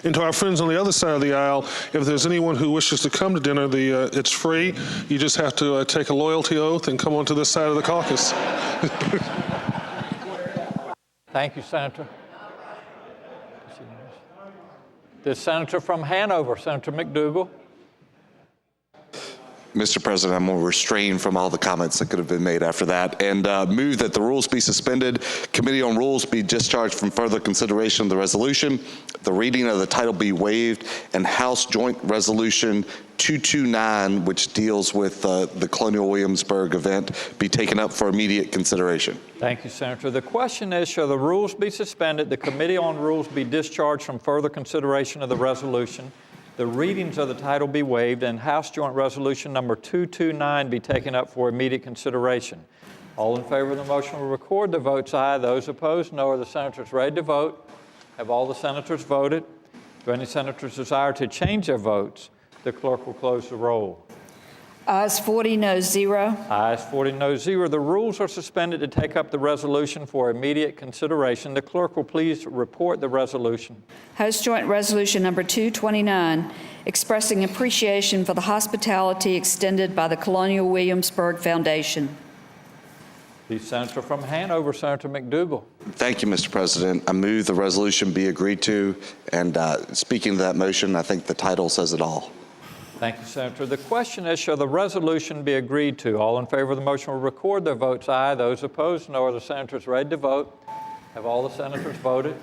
Speaker 14: And to our friends on the other side of the aisle, if there's anyone who wishes to come to dinner, it's free. You just have to take a loyalty oath and come onto this side of the caucus.
Speaker 1: Thank you, Senator. The senator from Hanover, Senator McDougal.
Speaker 8: Mr. President, I'm more restrained from all the comments that could have been made after that, and move that the rules be suspended, Committee on Rules be discharged from further consideration of the resolution, the reading of the title be waived, and House Joint Resolution 229, which deals with the Colonial Williamsburg event, be taken up for immediate consideration.
Speaker 1: Thank you, Senator. The question is, shall the rules be suspended, the Committee on Rules be discharged from further consideration of the resolution, the readings of the title be waived, and House Joint Resolution number 229 be taken up for immediate consideration. All in favor of the motion will record the votes aye. Those opposed, no. Are the senators ready to vote? Have all the senators voted? Do any senators desire to change their votes? The clerk will close the roll.
Speaker 3: Ayes 40, noes 0.
Speaker 1: Ayes 40, noes 0. The rules are suspended to take up the resolution for immediate consideration. The clerk will please report the resolution.
Speaker 3: House Joint Resolution number 229, expressing appreciation for the hospitality extended by the Colonial Williamsburg Foundation.
Speaker 1: The senator from Hanover, Senator McDougal.
Speaker 8: Thank you, Mr. President. I move the resolution be agreed to, and speaking to that motion, I think the title says it all.
Speaker 1: Thank you, Senator. The question is, shall the resolution be agreed to? All in favor of the motion will record their votes aye. Those opposed, no. Are the senators ready to vote? Have all the senators voted?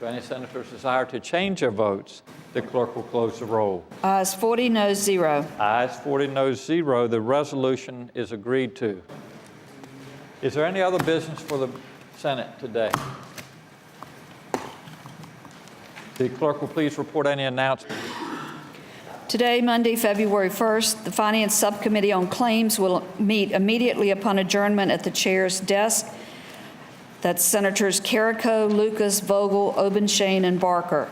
Speaker 1: Do any senators desire to change their votes? The clerk will close the roll.
Speaker 3: Ayes 40, noes 0.
Speaker 1: Ayes 40, noes 0. The resolution is agreed to. Is there any other business for the Senate today? The clerk will please report any announcements.
Speaker 3: Today, Monday, February 1st, the Finance Subcommittee on Claims will meet immediately upon adjournment at the chair's desk. That's Senators Carrico, Lucas, Vogel, Obenshain, and Barker.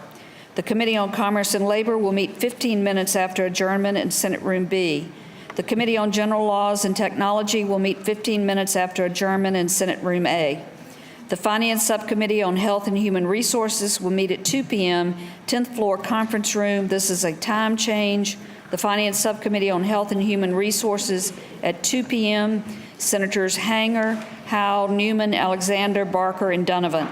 Speaker 3: The Committee on Commerce and Labor will meet 15 minutes after adjournment in Senate Room B. The Committee on General Laws and Technology will meet 15 minutes after adjournment in Senate Room A. The Finance Subcommittee on Health and Human Resources will meet at 2 p.m., 10th floor conference room. This is a time change. The Finance Subcommittee on Health and Human Resources at 2 p.m., Senators Hanger, Howell, Newman, Alexander, Barker, and Donovan.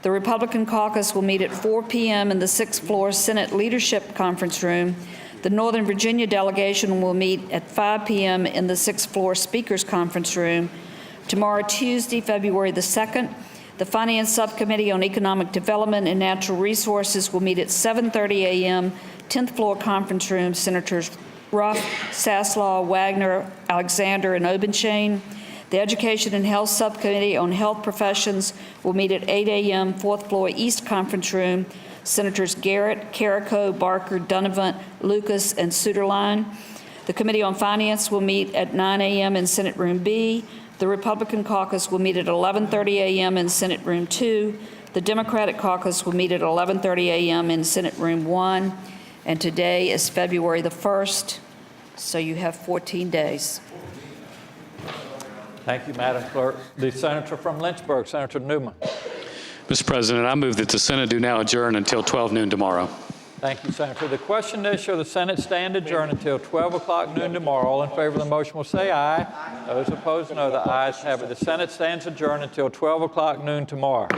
Speaker 3: The Republican caucus will meet at 4 p.m. in the 6th floor Senate Leadership Conference Room. The Northern Virginia delegation will meet at 5 p.m. in the 6th floor Speakers Conference Room. Tomorrow, Tuesday, February the 2nd, the Finance Subcommittee on Economic Development and Natural Resources will meet at 7:30 a.m., 10th floor conference room, Senators Ruff, Saslaw, Wagner, Alexander, and Obenshain. The Education and Health Subcommittee on Health Professions will meet at 8 a.m., 4th floor East conference room, Senators Garrett, Carrico, Barker, Donovan, Lucas, and Suderline. The Committee on Finance will meet at 9 a.m. in Senate Room B. The Republican caucus will meet at 11:30 a.m. in Senate Room 2. The Democratic caucus will meet at 11:30 a.m. in Senate Room 1. And today is February the 1st, so you have 14 days.
Speaker 1: Thank you, Madam Clerk. The senator from Lynchburg, Senator Newman.
Speaker 11: Mr. President, I move that the Senate do now adjourn until 12 noon tomorrow.
Speaker 1: Thank you, Senator. The question is, shall the Senate stand adjourned until 12 o'clock noon tomorrow? All in favor of the motion will say aye. Those opposed, no. The ayes have it. The Senate stands adjourned until 12 o'clock noon tomorrow.